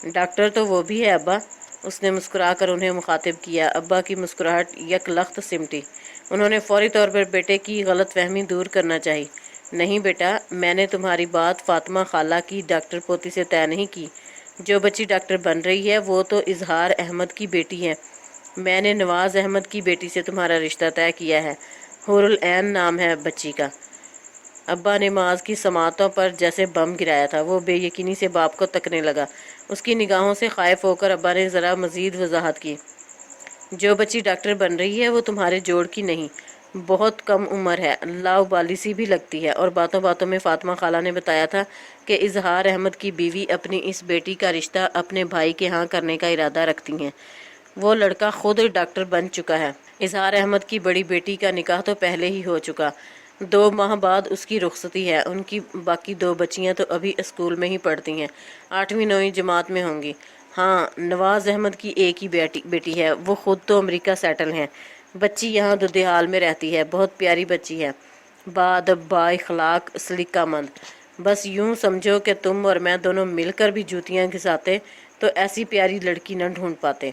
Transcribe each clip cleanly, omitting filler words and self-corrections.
Doctor तो वो भी है अब्बा, उसने मुस्कुरा कर उन्हें मुखातिब किया। अब्बा की मुस्कुराहट यकलख्त सिमटी। उन्होंने फौरी तौर पर बेटे की गलतफहमी दूर करना चाहिए। नहीं बेटा, मैंने तुम्हारी बात फातिमा खाला की डॉक्टर पोती से तय नहीं की। जो बच्ची डॉक्टर बन रही है वो तो इजहार अहमद की बेटी है। मैंने नवाज अहमद की बेटी से तुम्हारा रिश्ता तय किया है। हुरुल ऐन नाम है बच्ची का। अब्बा ने माज की समातों पर जैसे बम गिराया था। वो बेयकीनी से बाप को तकने लगा। उसकी निगाहों से खाइफ होकर अब्बा ने ज़रा मज़ीद वजाहत की। जो बच्ची डॉक्टर बन रही है वो तुम्हारे जोड़ की नहीं, बहुत कम उम्र है, लाउबाली सी भी लगती है। और बातों बातों में फातिमा खाला ने बताया था कि इजहार अहमद की बीवी अपनी इस बेटी का रिश्ता अपने भाई के यहाँ करने का इरादा रखती हैं। वो लड़का खुद डॉक्टर बन चुका है। इजहार अहमद की बड़ी बेटी का निकाह तो पहले ही हो चुका। 2 माह बाद उसकी रुखसती है। उनकी बाकी 2 बच्चियां तो अभी स्कूल में ही पढ़ती हैं, 8वीं 9वीं जमात में होंगी। हाँ, नवाज अहमद की एक ही बेटी है। वो खुद तो अमेरिका सेटल हैं। बच्ची यहाँ दुधियाल में रहती है। बहुत प्यारी बच्ची है, बाअदब, बाइखलाक, सलीकामंद। बस यूं समझो कि तुम और मैं दोनों मिलकर भी जूतियाँ घिसाते तो ऐसी प्यारी लड़की न ढूंढ पाते।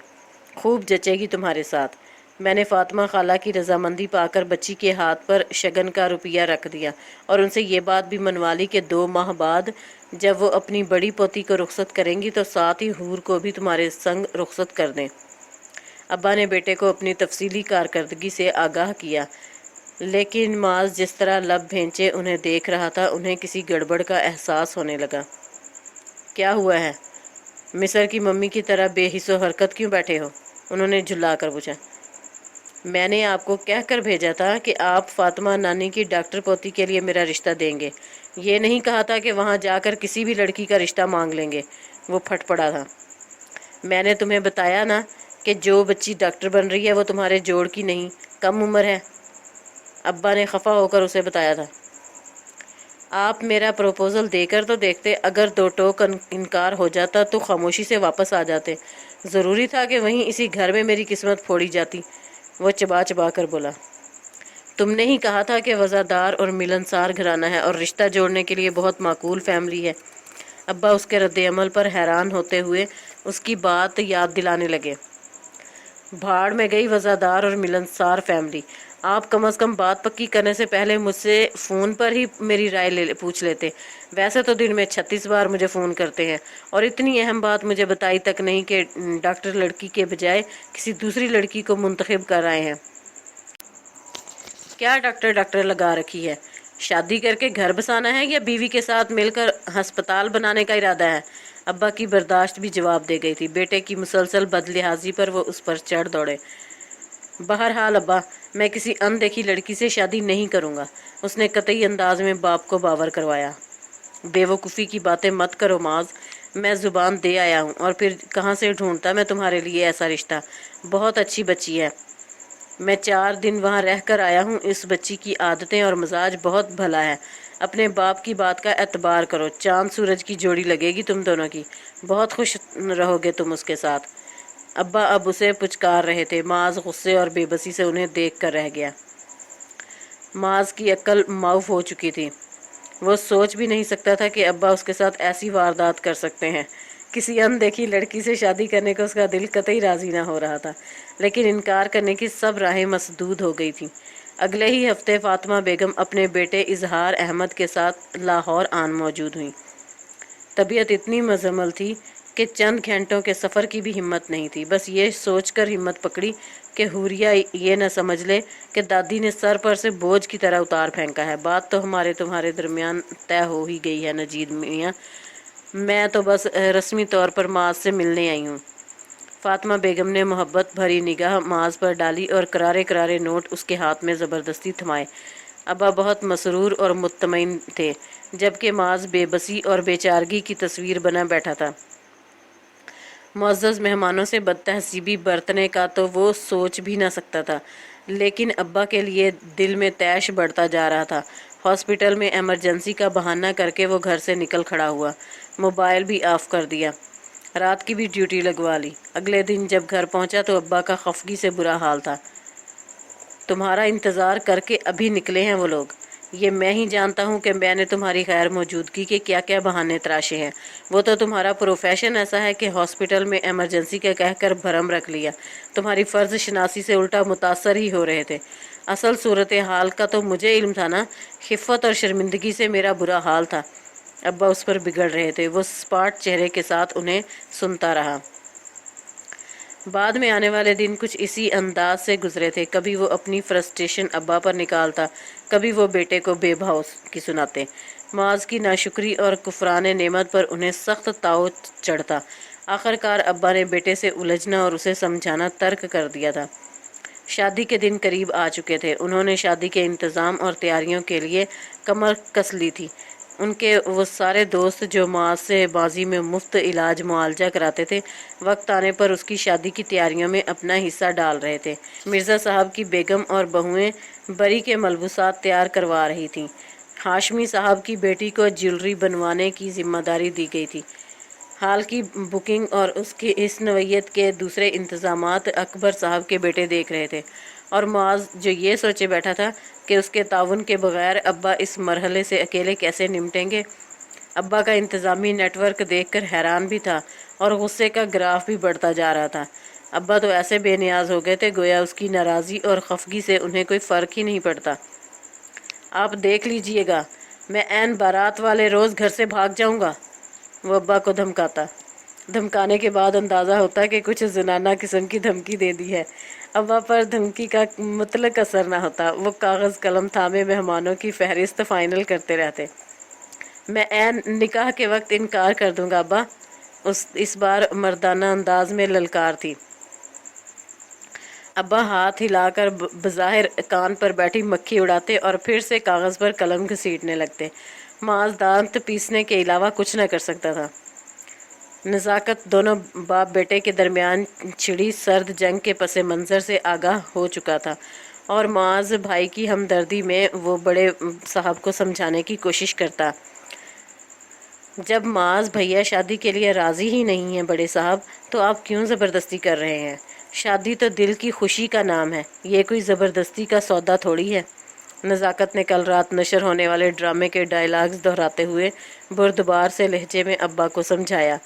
खूब जचेगी तुम्हारे साथ। मैंने फातिमा खाला की रजामंदी पाकर बच्ची के हाथ पर शगन का रुपया रख दिया और उनसे ये बात भी मनवा ली कि 2 माह बाद जब वो अपनी बड़ी पोती को रुखसत करेंगी तो साथ ही हूर को भी तुम्हारे संग रुखसत कर दें। अब्बा ने बेटे को अपनी तफसीली कारकर्दगी से आगाह किया, लेकिन माज जिस तरह लब भेंचे उन्हें देख रहा था, उन्हें किसी गड़बड़ का एहसास होने लगा। क्या हुआ है? मिस्र की मम्मी की तरह बेहिस्सो हरकत क्यों बैठे हो? उन्होंने झुल्ला कर पूछा। मैंने आपको कह कर भेजा था कि आप फातिमा नानी की डॉक्टर पोती के लिए मेरा रिश्ता देंगे। ये नहीं कहा था कि वहाँ जाकर किसी भी लड़की का रिश्ता मांग लेंगे। वो फट पड़ा था। मैंने तुम्हें बताया ना कि जो बच्ची डॉक्टर बन रही है वो तुम्हारे जोड़ की नहीं, कम उम्र है। अब्बा ने खफा होकर उसे बताया था। आप मेरा प्रपोजल देकर तो देखते। अगर 2 टोक इनकार हो जाता तो खामोशी से वापस आ जाते। ज़रूरी था कि वहीं इसी घर में मेरी किस्मत फोड़ी जाती। वो चबा चबा कर बोला। तुमने ही कहा था कि वज़ादार और मिलनसार घराना है और रिश्ता जोड़ने के लिए बहुत माकूल फैमिली है। अब्बा उसके रद्द-ए-अमल पर हैरान होते हुए उसकी बात याद दिलाने लगे। भाड़ में गई वज़ादार और मिलनसार फैमिली। आप कम से कम बात पक्की करने से पहले मुझसे फ़ोन पर ही मेरी राय पूछ लेते। वैसे तो दिन में 36 बार मुझे फ़ोन करते हैं और इतनी अहम बात मुझे बताई तक नहीं कि डॉक्टर लड़की के बजाय किसी दूसरी लड़की को मुंतखब कर आए हैं। क्या डॉक्टर लगा रखी है? शादी करके घर बसाना है या बीवी के साथ मिलकर हस्पताल बनाने का इरादा है? अब्बा की बर्दाश्त भी जवाब दे गई थी। बेटे की मुसलसल बदलिहाजी पर वो उस पर चढ़ दौड़े। बहरहाल अब्बा, मैं किसी अनदेखी लड़की से शादी नहीं करूँगा, उसने कतई अंदाज में बाप को बावर करवाया। बेवकूफ़ी की बातें मत करो माज, मैं ज़ुबान दे आया हूँ और फिर कहाँ से ढूंढता मैं तुम्हारे लिए ऐसा रिश्ता। बहुत अच्छी बच्ची है, मैं 4 दिन वहाँ रह कर आया हूँ। इस बच्ची की आदतें और मिजाज बहुत भला है। अपने बाप की बात का एतबार करो, चांद सूरज की जोड़ी लगेगी तुम दोनों की। बहुत खुश रहोगे तुम उसके साथ। अब्बा अब उसे पुचकार रहे थे। माज गुस्से और बेबसी से उन्हें देख कर रह गया। माज की अक्ल माऊफ हो चुकी थी। वो सोच भी नहीं सकता था कि अब्बा उसके साथ ऐसी वारदात कर सकते हैं। किसी अनदेखी लड़की से शादी करने को उसका दिल कतई राजी ना हो रहा था, लेकिन इनकार करने की सब राहें मसदूद हो गई थीं। अगले ही हफ्ते फातिमा बेगम अपने बेटे इजहार अहमद के साथ लाहौर आन मौजूद हुई। तबीयत इतनी मजमल थी कि चंद घंटों के सफ़र की भी हिम्मत नहीं थी। बस ये सोचकर हिम्मत पकड़ी कि हुरिया ये न समझ ले कि दादी ने सर पर से बोझ की तरह उतार फेंका है। बात तो हमारे तुम्हारे दरमियान तय हो ही गई है नजीद मियाँ, मैं तो बस रस्मी तौर पर माज से मिलने आई हूँ। फातिमा बेगम ने मोहब्बत भरी निगाह माज पर डाली और करारे करारे नोट उसके हाथ में ज़बरदस्ती थमाए। अब्बा बहुत मसरूर और मुत्तमईन थे, जबकि माज बेबसी और बेचारगी की तस्वीर बना बैठा था। मुअज़्ज़ज़ मेहमानों से बदतहसीबी बरतने का तो वो सोच भी ना सकता था, लेकिन अब्बा के लिए दिल में तैश बढ़ता जा रहा था। हॉस्पिटल में एमरजेंसी का बहाना करके वो घर से निकल खड़ा हुआ। मोबाइल भी ऑफ कर दिया, रात की भी ड्यूटी लगवा ली। अगले दिन जब घर पहुंचा तो अब्बा का खफगी से बुरा हाल था। तुम्हारा इंतज़ार करके अभी निकले हैं वो लोग। یہ میں ہی جانتا ہوں کہ میں نے تمہاری غیر موجودگی کے کیا کیا بہانے تراشے ہیں۔ وہ تو تمہارا پروفیشن ایسا ہے کہ ہاسپٹل میں ایمرجنسی کا کہہ کر بھرم رکھ لیا۔ تمہاری فرض شناسی سے الٹا متاثر ہی ہو رہے تھے۔ اصل صورتحال کا تو مجھے علم تھا نا۔ خفت اور شرمندگی سے میرا برا حال تھا۔ ابا اس پر بگڑ رہے تھے۔ وہ سپاٹ چہرے کے ساتھ انہیں سنتا رہا۔ بعد میں آنے والے دن کچھ اسی انداز سے گزرے تھے۔ کبھی وہ اپنی فرسٹریشن ابا پر نکالتا، کبھی وہ بیٹے کو بے بھاؤ کی سناتے۔ معاذ کی ناشکری اور کفران نعمت پر انہیں سخت تاؤ چڑھتا۔ آخر کار ابا نے بیٹے سے الجھنا اور اسے سمجھانا ترک کر دیا تھا۔ شادی کے دن قریب آ چکے تھے۔ انہوں نے شادی کے انتظام اور تیاریوں کے لیے کمر کس لی تھی۔ ان کے وہ سارے دوست جو معاذ سے ماضی میں مفت علاج معالجہ کراتے تھے، وقت آنے پر اس کی شادی کی تیاریوں میں اپنا حصہ ڈال رہے تھے۔ مرزا صاحب کی بیگم اور بہویں بری کے ملبوسات تیار کروا رہی تھیں۔ ہاشمی صاحب کی بیٹی کو جیولری بنوانے کی ذمہ داری دی گئی تھی۔ ہال کی بکنگ اور اس نوعیت کے دوسرے انتظامات اکبر صاحب کے بیٹے دیکھ رہے تھے، اور معاذ جو یہ سوچے بیٹھا تھا کہ اس کے تعاون کے بغیر ابا اس مرحلے سے اکیلے کیسے نمٹیں گے۔ ابا کا انتظامی نیٹ ورک دیکھ کر حیران بھی تھا اور غصے کا گراف بھی بڑھتا جا رہا تھا۔ ابا تو ایسے بے نیاز ہو گئے تھے گویا اس کی ناراضی اور خفگی سے انہیں کوئی فرق ہی نہیں پڑتا۔ آپ دیکھ لیجئے گا، میں عین بارات والے روز گھر سے بھاگ جاؤں گا، وہ ابا کو دھمکاتا۔ دھمکانے کے بعد اندازہ ہوتا کہ کچھ زنانہ قسم کی دھمکی دے دی ہے۔ ابا پر دھمکی کا مطلق اثر نہ ہوتا۔ وہ کاغذ قلم تھامے مہمانوں کی فہرست فائنل کرتے رہتے۔ میں عین نکاح کے وقت انکار کر دوں گا ابا، اس بار مردانہ انداز میں للکار تھی۔ ابا ہاتھ ہلا کر بظاہر کان پر بیٹھی مکھی اڑاتے اور پھر سے کاغذ پر قلم گھسیٹنے لگتے۔ معاذ دانت پیسنے کے علاوہ کچھ نہ کر سکتا تھا۔ نزاکت دونوں باپ بیٹے کے درمیان چھڑی سرد جنگ کے پس منظر سے آگاہ ہو چکا تھا، اور معاذ بھائی کی ہمدردی میں وہ بڑے صاحب کو سمجھانے کی کوشش کرتا۔ جب معاذ بھیا شادی کے لیے راضی ہی نہیں ہیں بڑے صاحب، تو آپ کیوں زبردستی کر رہے ہیں؟ شادی تو دل کی خوشی کا نام ہے، یہ کوئی زبردستی کا سودا تھوڑی ہے۔ نزاکت نے کل رات نشر ہونے والے ڈرامے کے ڈائیلاگز دہراتے ہوئے بردبار سے لہجے میں ابا کو سمجھایا۔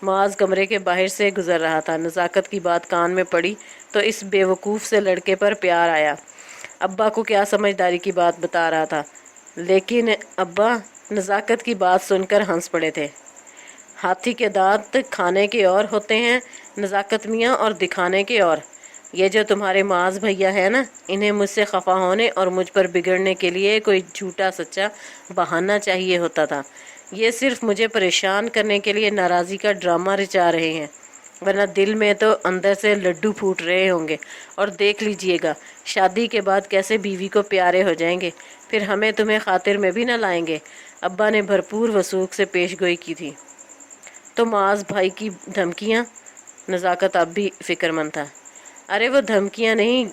معاذ کمرے کے باہر سے گزر رہا تھا۔ نزاکت کی بات کان میں پڑی تو اس بے وقوف سے لڑکے پر پیار آیا۔ ابا کو کیا سمجھداری کی بات بتا رہا تھا، لیکن ابا نزاکت کی بات سن کر ہنس پڑے تھے۔ ہاتھی کے دانت کھانے کے اور ہوتے ہیں نزاکت میاں، اور دکھانے کے اور۔ یہ جو تمہارے معاذ بھیا ہے نا، انہیں مجھ سے خفا ہونے اور مجھ پر بگڑنے کے لیے کوئی جھوٹا سچا بہانہ چاہیے ہوتا تھا۔ یہ صرف مجھے پریشان کرنے کے لیے ناراضی کا ڈرامہ رچا رہے ہیں، ورنہ دل میں تو اندر سے لڈو پھوٹ رہے ہوں گے۔ اور دیکھ لیجئے گا شادی کے بعد کیسے بیوی کو پیارے ہو جائیں گے، پھر ہمیں تمہیں خاطر میں بھی نہ لائیں گے۔ ابا نے بھرپور وثوق سے پیش گوئی کی تھی۔ تو معاذ بھائی کی دھمکیاں؟ نزاکت اب بھی فکر مند تھا۔ ارے وہ دھمکیاں نہیں،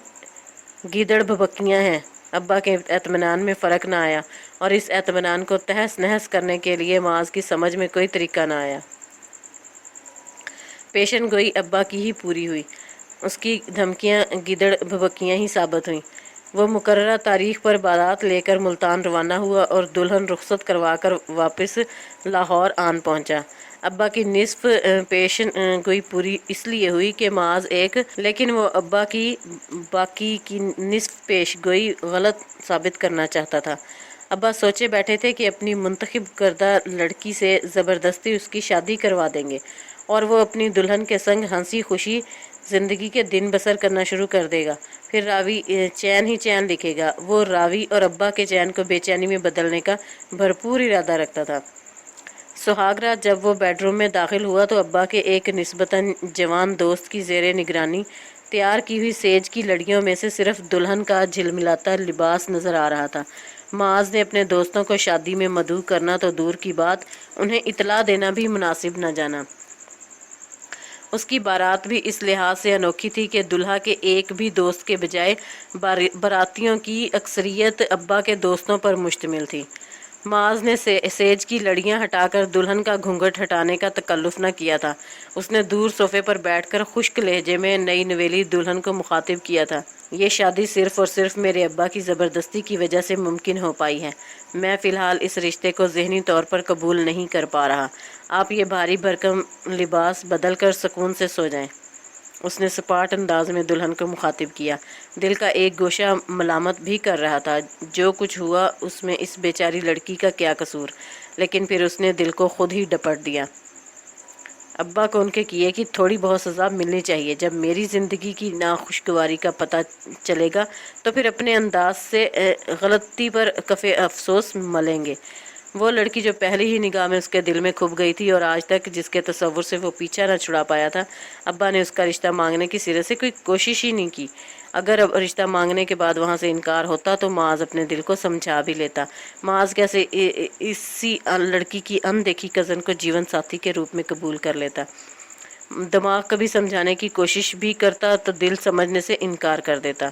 گیدڑ بھبکیاں ہیں۔ ابا کے اطمینان میں فرق نہ آیا، اور اس اطمینان کو تہس نہس کرنے کے لیے معاذ کی سمجھ میں کوئی طریقہ نہ آیا۔ پیشن گوئی ابا کی ہی پوری ہوئی۔ اس کی دھمکیاں گیدڑ بھبکیاں ہی ثابت ہوئیں۔ وہ مقررہ تاریخ پر بارات لے کر ملتان روانہ ہوا اور دلہن رخصت کروا کر واپس لاہور آن پہنچا۔ ابا کی نصف پیشن گوئی پوری اس لیے ہوئی کہ معاذ لیکن وہ ابا کی باقی کی نصف پیش گوئی غلط ثابت کرنا چاہتا تھا۔ ابا سوچے بیٹھے تھے کہ اپنی منتخب کردہ لڑکی سے زبردستی اس کی شادی کروا دیں گے، اور وہ اپنی دلہن کے سنگ ہنسی خوشی زندگی کے دن بسر کرنا شروع کر دے گا۔ پھر راوی چین ہی چین لکھے گا۔ وہ راوی اور ابا کے چین کو بے چینی میں بدلنے کا بھرپور ارادہ رکھتا تھا۔ سہاگ رات جب وہ بیڈ روم میں داخل ہوا تو ابا کے ایک نسبتاً جوان دوست کی زیر نگرانی تیار کی ہوئی سیج کی لڑیوں میں سے صرف دلہن کا جھلملاتا لباس نظر آ رہا تھا۔ معاذ نے اپنے دوستوں کو شادی میں مدعو کرنا تو دور کی بات، انہیں اطلاع دینا بھی مناسب نہ جانا۔ اس کی بارات بھی اس لحاظ سے انوکھی تھی کہ دلہا کے ایک بھی دوست کے بجائے باراتیوں کی اکثریت ابا کے دوستوں پر مشتمل تھی۔ माज ने सेज की लड़ियां हटाकर दुल्हन का घूंघट हटाने का तकल्लुफ न किया था। उसने दूर सोफे पर बैठकर खुश्क लहजे में नई नवेली दुल्हन को मुखातिब किया था। ये शादी सिर्फ और सिर्फ मेरे अब्बा की ज़बरदस्ती की वजह से मुमकिन हो पाई है। मैं फ़िलहाल इस रिश्ते को ज़हनी तौर पर कबूल नहीं कर पा रहा। आप ये भारी भरकम लिबास बदल कर सुकून से सो जाएं। उसने सपाट अंदाज में दुल्हन को मुखातिब किया। दिल का एक गोशा मलामत भी कर रहा था, जो कुछ हुआ उसमें इस बेचारी लड़की का क्या कसूर। लेकिन फिर उसने दिल को खुद ही डपट दिया। अब्बा को उनके किए की थोड़ी बहुत सज़ा मिलनी चाहिए। जब मेरी ज़िंदगी की नाखुशगवारी का पता चलेगा तो फिर अपने अंदाज से गलती पर कफ़े अफसोस मलेंगे। वो लड़की जो पहली ही निगाह में उसके दिल में खुब गई थी और आज तक जिसके तसव्वुर से वो पीछा न छुड़ा पाया था, अब्बा ने उसका रिश्ता मांगने की सिरे से कोई कोशिश ही नहीं की। अगर अब रिश्ता मांगने के बाद वहाँ से इनकार होता तो माज अपने दिल को समझा भी लेता। माज कैसे इसी लड़की की अनदेखी कज़न को जीवन साथी के रूप में कबूल कर लेता। दिमाग कभी समझाने की कोशिश भी करता तो दिल समझने से इनकार कर देता।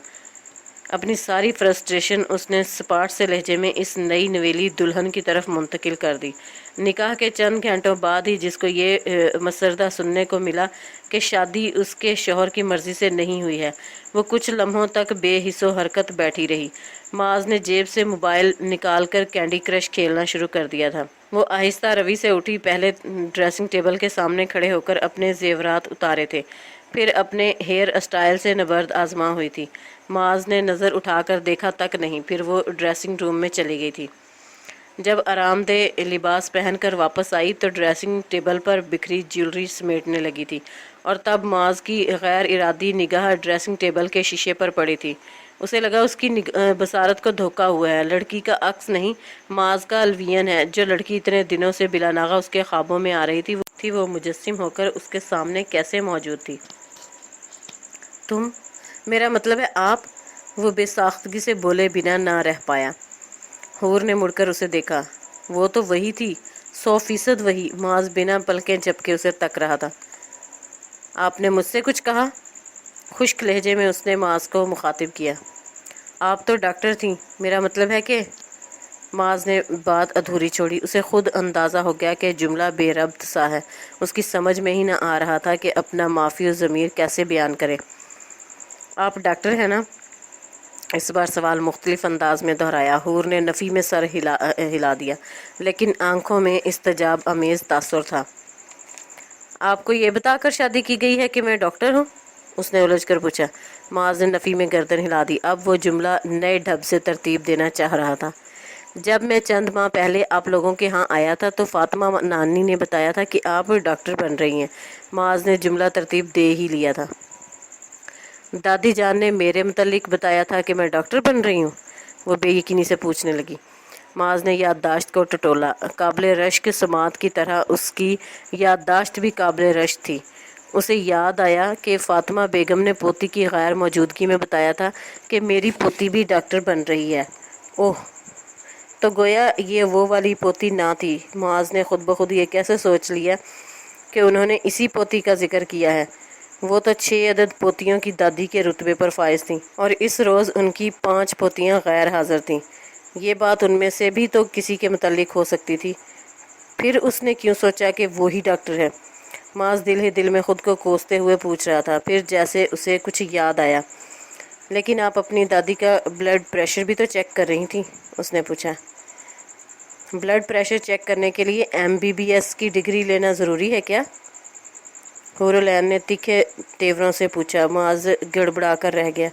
अपनी सारी फ्रस्ट्रेशन उसने सपाट से लहजे में इस नई नवेली दुल्हन की तरफ मुंतकिल कर दी। निकाह के चंद घंटों बाद ही जिसको ये मसरदा सुनने को मिला कि शादी उसके शौहर की मर्जी से नहीं हुई है, वो कुछ लम्हों तक बेहिसो हरकत बैठी रही। माज ने जेब से मोबाइल निकाल कर कैंडी क्रश खेलना शुरू कर दिया था। वो आहिस्ता रवि से उठी, पहले ड्रेसिंग टेबल के सामने खड़े होकर अपने जेवरात उतारे थे, फिर अपने हेयर स्टाइल से नबर्द आजमा हुई थी। माज ने नज़र उठाकर देखा तक नहीं, फिर वो ड्रेसिंग रूम में चली गई थी। जब आरामदेह लिबास पहनकर वापस आई तो ड्रेसिंग टेबल पर बिखरी ज्वेलरी समेटने लगी थी और तब माज की गैर इरादी निगाह ड्रेसिंग टेबल के शीशे पर पड़ी थी। उसे लगा उसकी बसारत को धोखा हुआ है। लड़की का अक्स नहीं, माज का अलवियन है। जो लड़की इतने दिनों से बिलानागा उसके ख्वाबों में आ रही थी वो मुजस्सिम होकर उसके सामने कैसे मौजूद थी। तुम, मेरा मतलब है आप, वो बेसाख्तगी से बोले बिना ना रह पाया। हूर ने मुड़कर उसे देखा। वो तो वही थी, 100% वही। माज बिना पलकें झपके उसे तक रहा था। आपने मुझसे कुछ कहा? खुश्क लहजे में उसने माज को मुखातिब किया। आप तो डॉक्टर थी, मेरा मतलब है कि। माज ने बात अधूरी छोड़ी। उसे खुद अंदाज़ा हो गया कि जुमला बेरब्त सा है। उसकी समझ में ही न आ रहा था कि अपना माफ़ी और ज़मीर कैसे बयान करे। आप डॉक्टर हैं ना? इस बार सवाल मुख्तलिफ अंदाज में दोहराया। हूर ने नफ़ी में सर हिला दिया, लेकिन आंखों में इस्तजाब अमेज़ तासुर था। आपको ये बताकर शादी की गई है कि मैं डॉक्टर हूँ? उसने उलझ कर पूछा। माज ने नफ़ी में गर्दन हिला दी। अब वो जुमला नए ढब से तरतीब देना चाह रहा था। जब मैं चंद माह पहले आप लोगों के यहाँ आया था तो फातिमा नानी ने बताया था कि आप डॉक्टर बन रही हैं। माज ने जुमला तरतीब दे ही लिया था। दादी जान ने मेरे मुतल्लिक बताया था कि मैं डॉक्टर बन रही हूँ? वो बेयकीनी से पूछने लगी। माज ने याददाश्त को टटोला। काबिल रश्क समात की तरह उसकी याददाश्त भी काबिल रश्क थी। उसे याद आया कि फातिमा बेगम ने पोती की गैर मौजूदगी में बताया था कि मेरी पोती भी डॉक्टर बन रही है। ओह, तो गोया ये वो वाली पोती ना थी। माज ने खुद ब खुद ये कैसे सोच लिया कि उन्होंने इसी पोती का जिक्र किया है। वो तो 6 अदद पोतियों की दादी के रुतबे पर फाइज थीं और इस रोज़ उनकी 5 पोतियां गैर हाजिर थीं। ये बात उनमें से भी तो किसी के मुतल्लिक हो सकती थी। फिर उसने क्यों सोचा कि वो ही डॉक्टर है? माज दिल ही दिल में खुद को कोसते हुए पूछ रहा था। फिर जैसे उसे कुछ याद आया। लेकिन आप अपनी दादी का ब्लड प्रेशर भी तो चेक कर रही थी? उसने पूछा। ब्लड प्रेशर चेक करने के लिए MBBS की डिग्री लेना ज़रूरी है क्या? हुरुलैन ने तीखे तेवरों से पूछा। माज गड़बड़ा कर रह गया।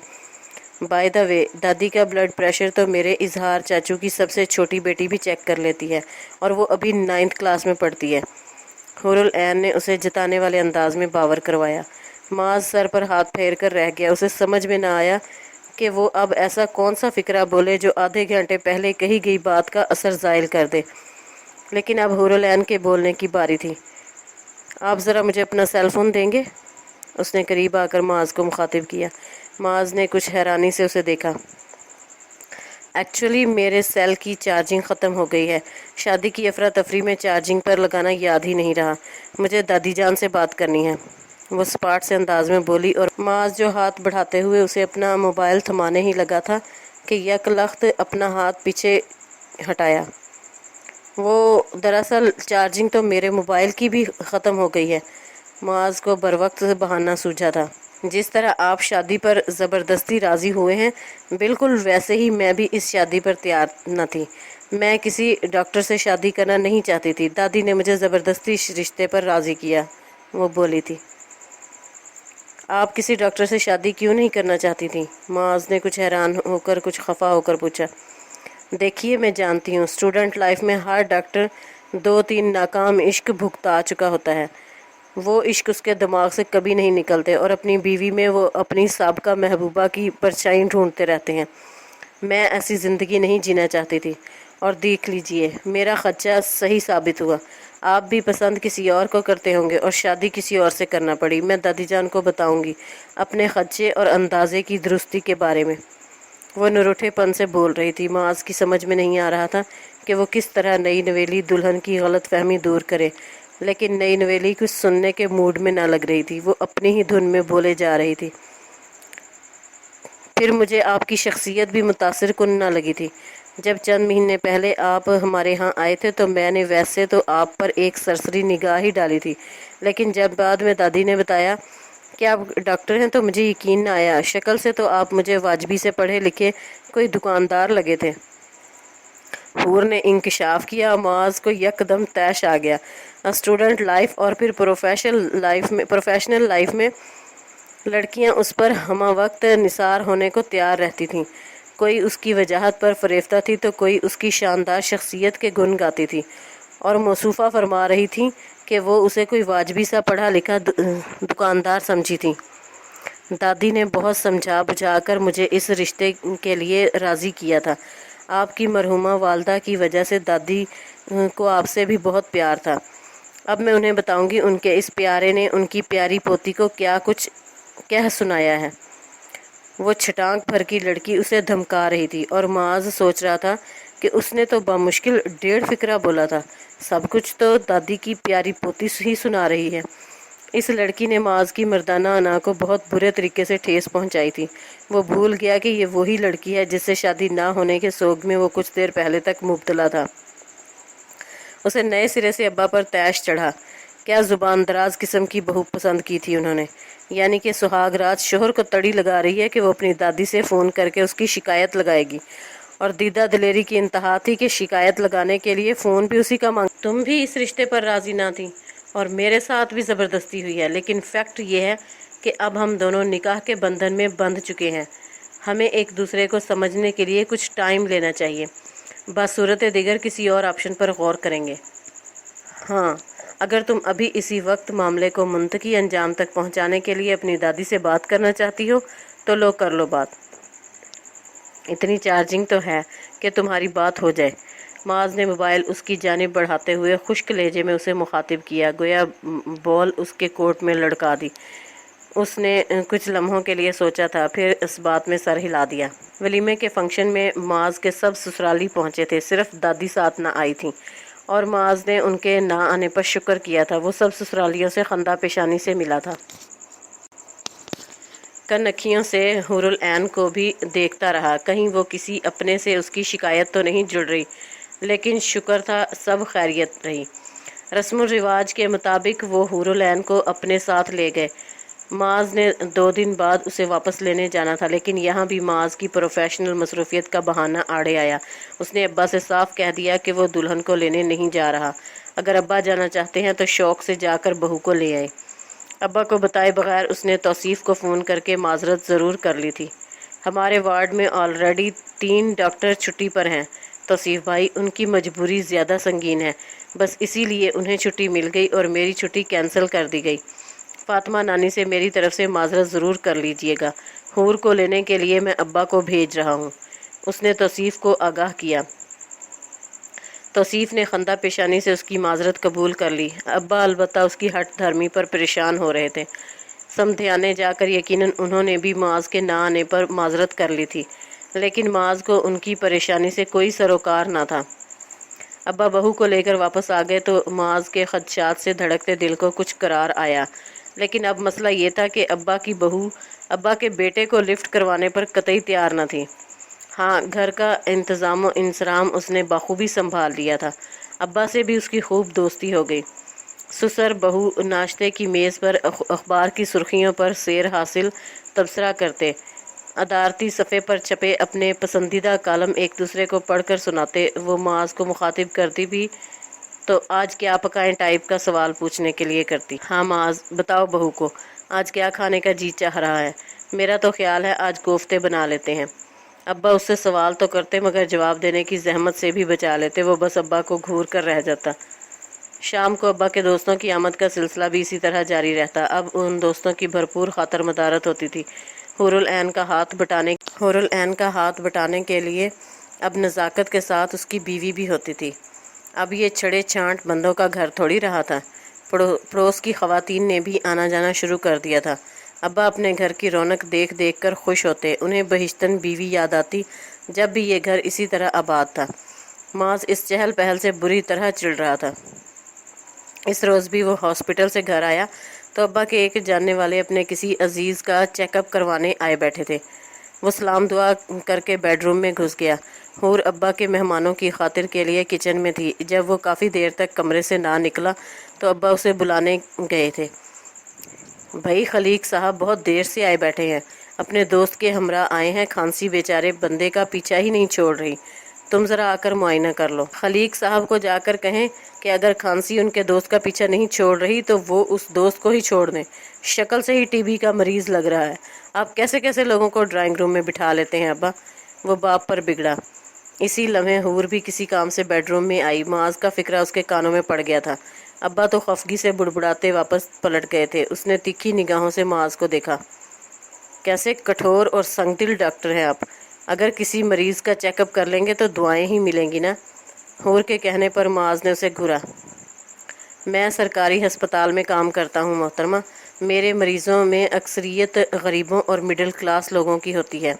बाय द वे, दादी का ब्लड प्रेशर तो मेरे इजहार चाचू की सबसे छोटी बेटी भी चेक कर लेती है और वो अभी 9th क्लास में पढ़ती है। हुरुलैन ने उसे जताने वाले अंदाज में बावर करवाया। माज सर पर हाथ फेर कर रह गया। उसे समझ में न आया कि वो अब ऐसा कौन सा फ़िक्रा बोले जो आधे घंटे पहले कही गई बात का असर ज़ायल कर दे। लेकिन अब हुरुलैन के बोलने की बारी थी। आप ज़रा मुझे अपना सेल फ़ोन देंगे? उसने करीब आकर माज को मुखातिब किया। माज ने कुछ हैरानी से उसे देखा। एक्चुअली मेरे सेल की चार्जिंग ख़त्म हो गई है। शादी की अफरा तफरी में चार्जिंग पर लगाना याद ही नहीं रहा। मुझे दादी जान से बात करनी है, वो सपाट से अंदाज में बोली। और माज जो हाथ बढ़ाते हुए उसे अपना मोबाइल थमाने ही लगा था कि यकलख्त अपना हाथ पीछे हटाया। वो दरअसल चार्जिंग तो मेरे मोबाइल की भी ख़त्म हो गई है। मुआज़ को बरवक्त बहाना सूझा था। जिस तरह आप शादी पर ज़बरदस्ती राज़ी हुए हैं, बिल्कुल वैसे ही मैं भी इस शादी पर तैयार न थी। मैं किसी डॉक्टर से शादी करना नहीं चाहती थी। दादी ने मुझे ज़बरदस्ती इस रिश्ते पर राज़ी किया, वो बोली थी। आप किसी डॉक्टर से शादी क्यों नहीं करना चाहती थी? मुआज़ ने कुछ हैरान होकर, कुछ खफा होकर पूछा। देखिए, मैं जानती हूँ स्टूडेंट लाइफ में हर डॉक्टर 2-3 नाकाम इश्क भुगता चुका होता है। वो इश्क उसके दिमाग से कभी नहीं निकलते और अपनी बीवी में वो अपनी साबका महबूबा की परछाई ढूंढते रहते हैं। मैं ऐसी ज़िंदगी नहीं जीना चाहती थी। और देख लीजिए, मेरा खर्चा सही साबित हुआ। आप भी पसंद किसी और को करते होंगे और शादी किसी और से करना पड़ी। मैं दादी जान को बताऊंगी अपने खर्चे और अंदाजे की दुरुस्ती के बारे में। वो निरूठेपन से बोल रही थी। मुआज़ की समझ में नहीं आ रहा था कि वो किस तरह नई नवेली दुल्हन की गलत फहमी दूर करे, लेकिन नई नवेली कुछ सुनने के मूड में ना लग रही थी। वो अपनी ही धुन में बोले जा रही थी। फिर मुझे आपकी शख्सियत भी मुतासिर कुन ना लगी थी। जब चंद महीने पहले आप हमारे यहाँ आए थे तो मैंने वैसे तो आप पर एक सरसरी निगाह ही डाली थी, लेकिन जब बाद में दादी ने बताया कि आप डॉक्टर हैं तो मुझे यकीन न आया। शक्ल से तो आप मुझे वाजबी से पढ़े लिखे कोई दुकानदार लगे थे। हूर ने इंकशाफ किया। मुआज़ को यकदम तैश आ गया। स्टूडेंट लाइफ और फिर प्रोफेशनल लाइफ में लड़कियां उस पर हमा वक्त निसार होने को तैयार रहती थीं। कोई उसकी वजाहत पर फरेफ्ता थी तो कोई उसकी शानदार शख्सियत के गुण गाती थी और मौसूफ़ा फरमा रही थी कि वो उसे कोई वाजबी सा पढ़ा लिखा दुकानदार समझी थी। दादी ने बहुत समझा बुझाकर मुझे इस रिश्ते के लिए राज़ी किया था। आपकी मरहुमा वालदा की वजह से दादी को आपसे भी बहुत प्यार था। अब मैं उन्हें बताऊंगी उनके इस प्यारे ने उनकी प्यारी पोती को क्या कुछ कह सुनाया है। वो छटांक भर की लड़की उसे धमका रही थी और मुआज़ सोच रहा था कि उसने तो बामुश्किल 1.5 फिक्रा बोला था। सब कुछ तो दादी की प्यारी पोती ही सुना रही है। इस लड़की ने मुआज़ की मर्दाना अना को बहुत बुरे तरीके से ठेस पहुंचाई थी। वो भूल गया कि ये वही लड़की है जिससे शादी ना होने के सोग में वो कुछ देर पहले तक मुब्तला था। उसे नए सिरे से अब्बा पर तैश चढ़ा। क्या जुबान दराज किस्म की बहू पसंद की थी उन्होंने। यानी कि सुहाग रात शोहर को तड़ी लगा रही है कि वो अपनी दादी से फ़ोन करके उसकी शिकायत लगाएगी, और दीदा दिलेरी की इंतहा थी कि शिकायत लगाने के लिए फ़ोन भी उसी का मांग। तुम भी इस रिश्ते पर राज़ी ना थी और मेरे साथ भी ज़बरदस्ती हुई है, लेकिन फैक्ट ये है कि अब हम दोनों निकाह के बंधन में बंध चुके हैं। हमें एक दूसरे को समझने के लिए कुछ टाइम लेना चाहिए। बस सूरत दिगर किसी और ऑप्शन पर गौर करेंगे। हाँ, अगर तुम अभी इसी वक्त मामले को मुंतकी अंजाम तक पहुंचाने के लिए अपनी दादी से बात करना चाहती हो तो लो, कर लो बात। इतनी चार्जिंग तो है कि तुम्हारी बात हो जाए। मुआज़ ने मोबाइल उसकी जानिब बढ़ाते हुए खुश्क लहजे में उसे मुखातिब किया, गोया बॉल उसके कोर्ट में लड़का दी। उसने कुछ लम्हों के लिए सोचा था, फिर इस बात में सर हिला दिया। वलीमे के फंक्शन में मुआज़ के सब ससुराली पहुंचे थे, सिर्फ दादी साथ ना आई थी और मुआज़ ने उनके ना आने पर शुक्र किया था। वो सब ससुरालियों से खंदा पेशानी से मिला था। कनखियों से हुरुल ऐन को भी देखता रहा, कहीं वो किसी अपने से उसकी शिकायत तो नहीं जुड़ रही, लेकिन शुक्र था सब खैरियत रही। रस्म रिवाज के मुताबिक वो हुरुल ऐन को अपने साथ ले गए। मुआज़ ने 2 दिन बाद उसे वापस लेने जाना था, लेकिन यहाँ भी मुआज़ की प्रोफेशनल मसरूफियत का बहाना आड़े आया। उसने अब्बा से साफ कह दिया कि वो दुल्हन को लेने नहीं जा रहा। अगर अब्बा जाना चाहते हैं तो शौक से जाकर बहू को ले आए। अब्बा को बताए बगैर उसने तौसीफ़ को फ़ोन करके माजरत ज़रूर कर ली थी। हमारे वार्ड में ऑलरेडी 3 डॉक्टर छुट्टी पर हैं तौसीफ़ भाई, उनकी मजबूरी ज़्यादा संगीन है, बस इसीलिए उन्हें छुट्टी मिल गई और मेरी छुट्टी कैंसिल कर दी गई। फातिमा नानी से मेरी तरफ से माजरत ज़रूर कर लीजिएगा। हूर को लेने के लिए मैं अब्बा को भेज रहा हूँ, उसने तौसीफ़ को आगाह किया। तौसीफ़ ने खंदा पेशानी से उसकी माजरत कबूल कर ली। अब्बा अलबत्ता उसकी हट धर्मी पर परेशान हो रहे थे। समधियाने जाकर यकीनन उन्होंने भी मुआज़ के ना आने पर माजरत कर ली थी, लेकिन मुआज़ को उनकी परेशानी से कोई सरोकार ना था। अब्बा बहू को लेकर वापस आ गए तो मुआज़ के खदशात से धड़कते दिल को कुछ करार आया, लेकिन अब मसला ये था कि अब्बा की बहू अब्बा के बेटे को लिफ्ट करवाने पर कतई तैयार न थी। हाँ, घर का इंतज़ाम व इंसराम उसने बखूबी संभाल लिया था। अब्बा से भी उसकी खूब दोस्ती हो गई। ससुर बहू नाश्ते की मेज़ पर अखबार की सुर्खियों पर सैर हासिल तबसरा करते, अदारती सफ़े पर छपे अपने पसंदीदा कालम एक दूसरे को पढ़कर सुनाते। वो माज को मुखातिब करती भी तो आज क्या पकाएं टाइप का सवाल पूछने के लिए करती। हाँ माज, बताओ बहू को आज क्या खाने का जी चाह रहा है। मेरा तो ख्याल है आज कोफ्ते बना लेते हैं। अब्बा उससे सवाल तो करते मगर जवाब देने की जहमत से भी बचा लेते। वो बस अब्बा को घूर कर रह जाता। शाम को अब्बा के दोस्तों की आमद का सिलसिला भी इसी तरह जारी रहता। अब उन दोस्तों की भरपूर खातर मदारत होती थी। हुरुल ऐन का हाथ बटाने के लिए अब नज़ाकत के साथ उसकी बीवी भी होती थी। अब ये छड़े छांट बंदों का घर थोड़ी रहा था। पड़ोस की खवातीन ने भी आना जाना शुरू कर दिया था। अब्बा अपने घर की रौनक देख देख कर खुश होते। उन्हें बहिश्तन बीवी याद आती जब भी ये घर इसी तरह आबाद था। माज इस चहल पहल से बुरी तरह चिढ़ रहा था। इस रोज़ भी वो हॉस्पिटल से घर आया तो अब्बा के एक जानने वाले अपने किसी अजीज़ का चेकअप करवाने आए बैठे थे। वो सलाम दुआ करके बेडरूम में घुस गया। हूर अब्बा के मेहमानों की खातिर के लिए किचन में थी। जब वो काफ़ी देर तक कमरे से ना निकला तो अब्बा उसे बुलाने गए थे। भाई खलीक साहब बहुत देर से आए बैठे हैं, अपने दोस्त के हमरा आए हैं। खांसी बेचारे बंदे का पीछा ही नहीं छोड़ रही, तुम ज़रा आकर मुआयना कर लो। खलीक साहब को जाकर कहें कि अगर खांसी उनके दोस्त का पीछा नहीं छोड़ रही तो वो उस दोस्त को ही छोड़ दें। शक्ल से ही टीबी का मरीज़ लग रहा है। आप कैसे कैसे लोगों को ड्राइंग रूम में बिठा लेते हैं अब्बा। वो बाप पर बिगड़ा। इसी लम्हे हूर भी किसी काम से बेडरूम में आई। माज का फिक्रा उसके कानों में पड़ गया था। अब्बा तो खफगी से बुड़बुड़ाते वापस पलट गए थे। उसने तीखी निगाहों से माज को देखा। कैसे कठोर और संगदिल डॉक्टर हैं आप। अगर किसी मरीज़ का चेकअप कर लेंगे तो दुआएं ही मिलेंगी ना। हूर के कहने पर माज ने उसे घूरा। मैं सरकारी अस्पताल में काम करता हूँ मोहतरमा। मेरे मरीज़ों में अक्सरियत गरीबों और मिडिल क्लास लोगों की होती है।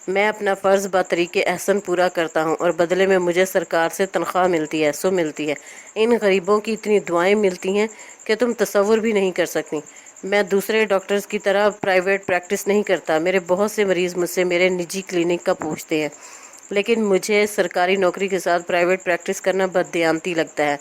मैं अपना फ़र्ज़ बतरीके एहसन पूरा करता हूँ और बदले में मुझे सरकार से तनख्वाह मिलती है, सो मिलती है। इन गरीबों की इतनी दुआएं मिलती हैं कि तुम तसव्वुर भी नहीं कर सकती। मैं दूसरे डॉक्टर्स की तरह प्राइवेट प्रैक्टिस नहीं करता। मेरे बहुत से मरीज़ मुझसे मेरे निजी क्लिनिक का पूछते हैं, लेकिन मुझे सरकारी नौकरी के साथ प्राइवेट प्रैक्टिस करना बददियानती लगता है।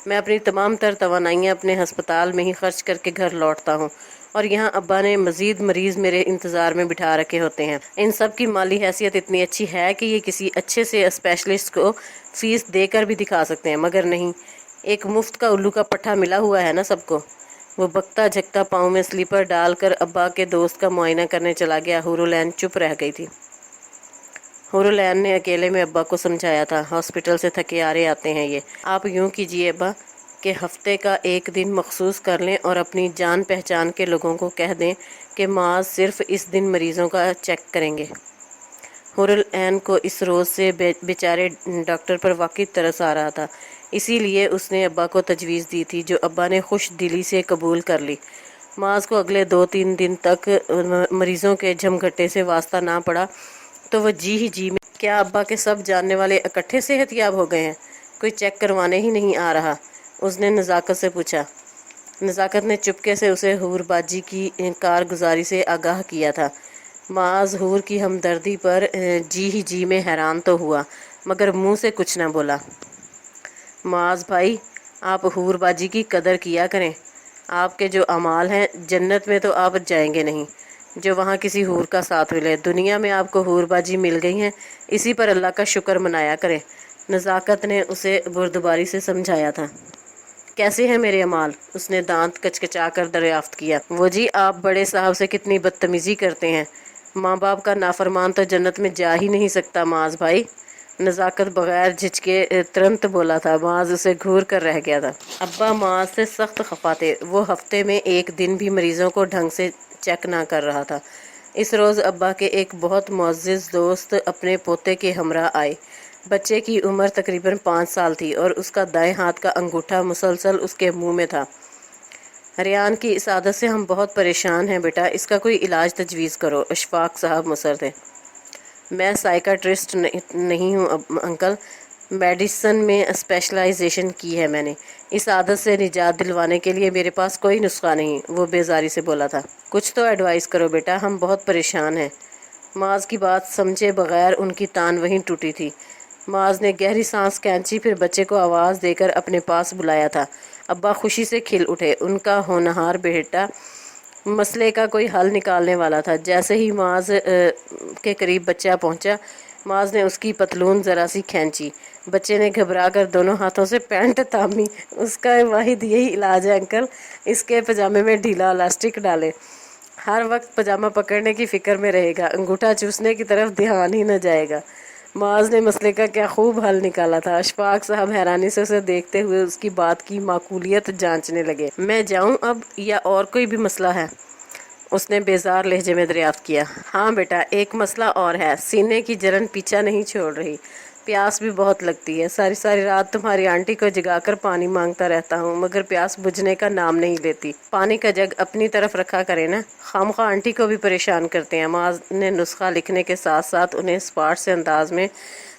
मैं अपनी तमाम तर तवानाइयाँ अपने हस्पताल में ही खर्च करके घर लौटता हूँ और यहाँ अब्बा ने मज़ीद मरीज़ मेरे इंतज़ार में बिठा रखे होते हैं। इन सब की माली हैसियत इतनी अच्छी है कि ये किसी अच्छे से स्पेशलिस्ट को फ़ीस देकर भी दिखा सकते हैं, मगर नहीं, एक मुफ्त का उल्लू का पट्ठा मिला हुआ है ना सबको। वो बकता झकता पाँव में स्लीपर डालकर अब्बा के दोस्त का मुआयना करने चला गया। हुरुल ऐन चुप रह गई थी। हुरुल ऐन ने अकेले में अब्बा को समझाया था, हॉस्पिटल से थके हारे आते हैं ये। आप यूँ कीजिए अब्बा कि हफ्ते का एक दिन मखसूस कर लें और अपनी जान पहचान के लोगों को कह दें कि माज सिर्फ इस दिन मरीज़ों का चेक करेंगे। हुरुल ऐन को इस रोज़ से बेचारे डॉक्टर पर वाकई तरस आ रहा था, इसीलिए उसने अब्बा को तजवीज़ दी थी, जो अब्बा ने खुश दिली से कबूल कर ली। माज को अगले 2-3 दिन तक मरीज़ों के झमघट्टे से वास्ता ना पड़ा तो वह जी में, क्या अब्बा के सब जानने वाले इकट्ठे सेहतयाब हो गए हैं, कोई चेक करवाने ही नहीं आ रहा, उसने नज़ाकत से पूछा। नज़ाकत ने चुपके से उसे हूर बाजी की कारगुजारी से आगाह किया था। माज हूर की हमदर्दी पर जी में हैरान तो हुआ, मगर मुंह से कुछ न बोला। माज भाई, आप हूर बाजी की कदर किया करें। आपके जो अमाल हैं, जन्नत में तो आप जाएंगे नहीं जो वहाँ किसी हूर का साथ मिले। दुनिया में आपको हूर बाजी मिल गई हैं, इसी पर अल्लाह का शुक्र मनाया करें। नज़ाकत ने उसे बुर्दबारी से समझाया था। कैसे हैं मेरे अमाल, उसने दांत कचकचा कर दरियाफ्त किया। वो जी, आप बड़े साहब से कितनी बदतमीज़ी करते हैं। माँ बाप का नाफरमान तो जन्नत में जा ही नहीं सकता माज भाई। नज़ाकत बगैर झिझके तुरंत बोला था। माज उसे घूर कर रह गया था। अब्बा माज से सख्त खफा थे। वो हफ्ते में एक दिन भी मरीज़ों को ढंग से चेक ना कर रहा था। इस रोज़ अब्बा के एक बहुत मुअज़्ज़िज़ दोस्त अपने पोते के हमरा आए। बच्चे की उम्र तकरीबन 5 साल थी और उसका दाएं हाथ का अंगूठा मुसलसल उसके मुंह में था। रियान की इस आदत से हम बहुत परेशान हैं बेटा, इसका कोई इलाज तजवीज़ करो, अशफाक साहब मुसर थे। मैं साइकाट्रिस्ट नहीं हूँ अंकल, मेडिसिन में स्पेशलाइजेशन की है मैंने। इस आदत से निजात दिलवाने के लिए मेरे पास कोई नुस्खा नहीं, वो बेजारी से बोला था। कुछ तो एडवाइस करो बेटा, हम बहुत परेशान हैं। माज की बात समझे बगैर उनकी तान वहीं टूटी थी। معاذ نے گہری سانس کھینچی، پھر بچے کو آواز دے کر اپنے پاس بلایا تھا۔ ابا خوشی سے کھل اٹھے، ان کا ہونہار بیٹا مسئلے کا کوئی حل نکالنے والا تھا۔ جیسے ہی معاذ کے قریب بچہ پہنچا، معاذ نے اس کی پتلون ذرا سی کھینچی۔ بچے نے گھبرا کر دونوں ہاتھوں سے پینٹ تھامی۔ اس کا واحد یہی علاج ہے انکل، اس کے پجامے میں ڈھیلا الاسٹک ڈالے، ہر وقت پجامہ پکڑنے کی فکر میں رہے گا، انگوٹھا چوسنے کی طرف دھیان ہی نہ جائے گا۔ معاذ نے مسئلے کا کیا خوب حل نکالا تھا۔ اشفاق صاحب حیرانی سے اسے دیکھتے ہوئے اس کی بات کی معقولیت جانچنے لگے۔ میں جاؤں اب یا اور کوئی بھی مسئلہ ہے؟ اس نے بیزار لہجے میں دریافت کیا۔ ہاں بیٹا، ایک مسئلہ اور ہے، سینے کی جلن پیچھا نہیں چھوڑ رہی، پیاس بھی بہت لگتی ہے، ساری ساری رات تمہاری آنٹی کو جگا کر پانی مانگتا رہتا ہوں مگر پیاس بجھنے کا نام نہیں لیتی۔ پانی کا جگ اپنی طرف رکھا کرے نا، خامخواہ آنٹی کو بھی پریشان کرتے ہیں۔ معاذ نے نسخہ لکھنے کے ساتھ ساتھ انہیں اسپاٹ سے انداز میں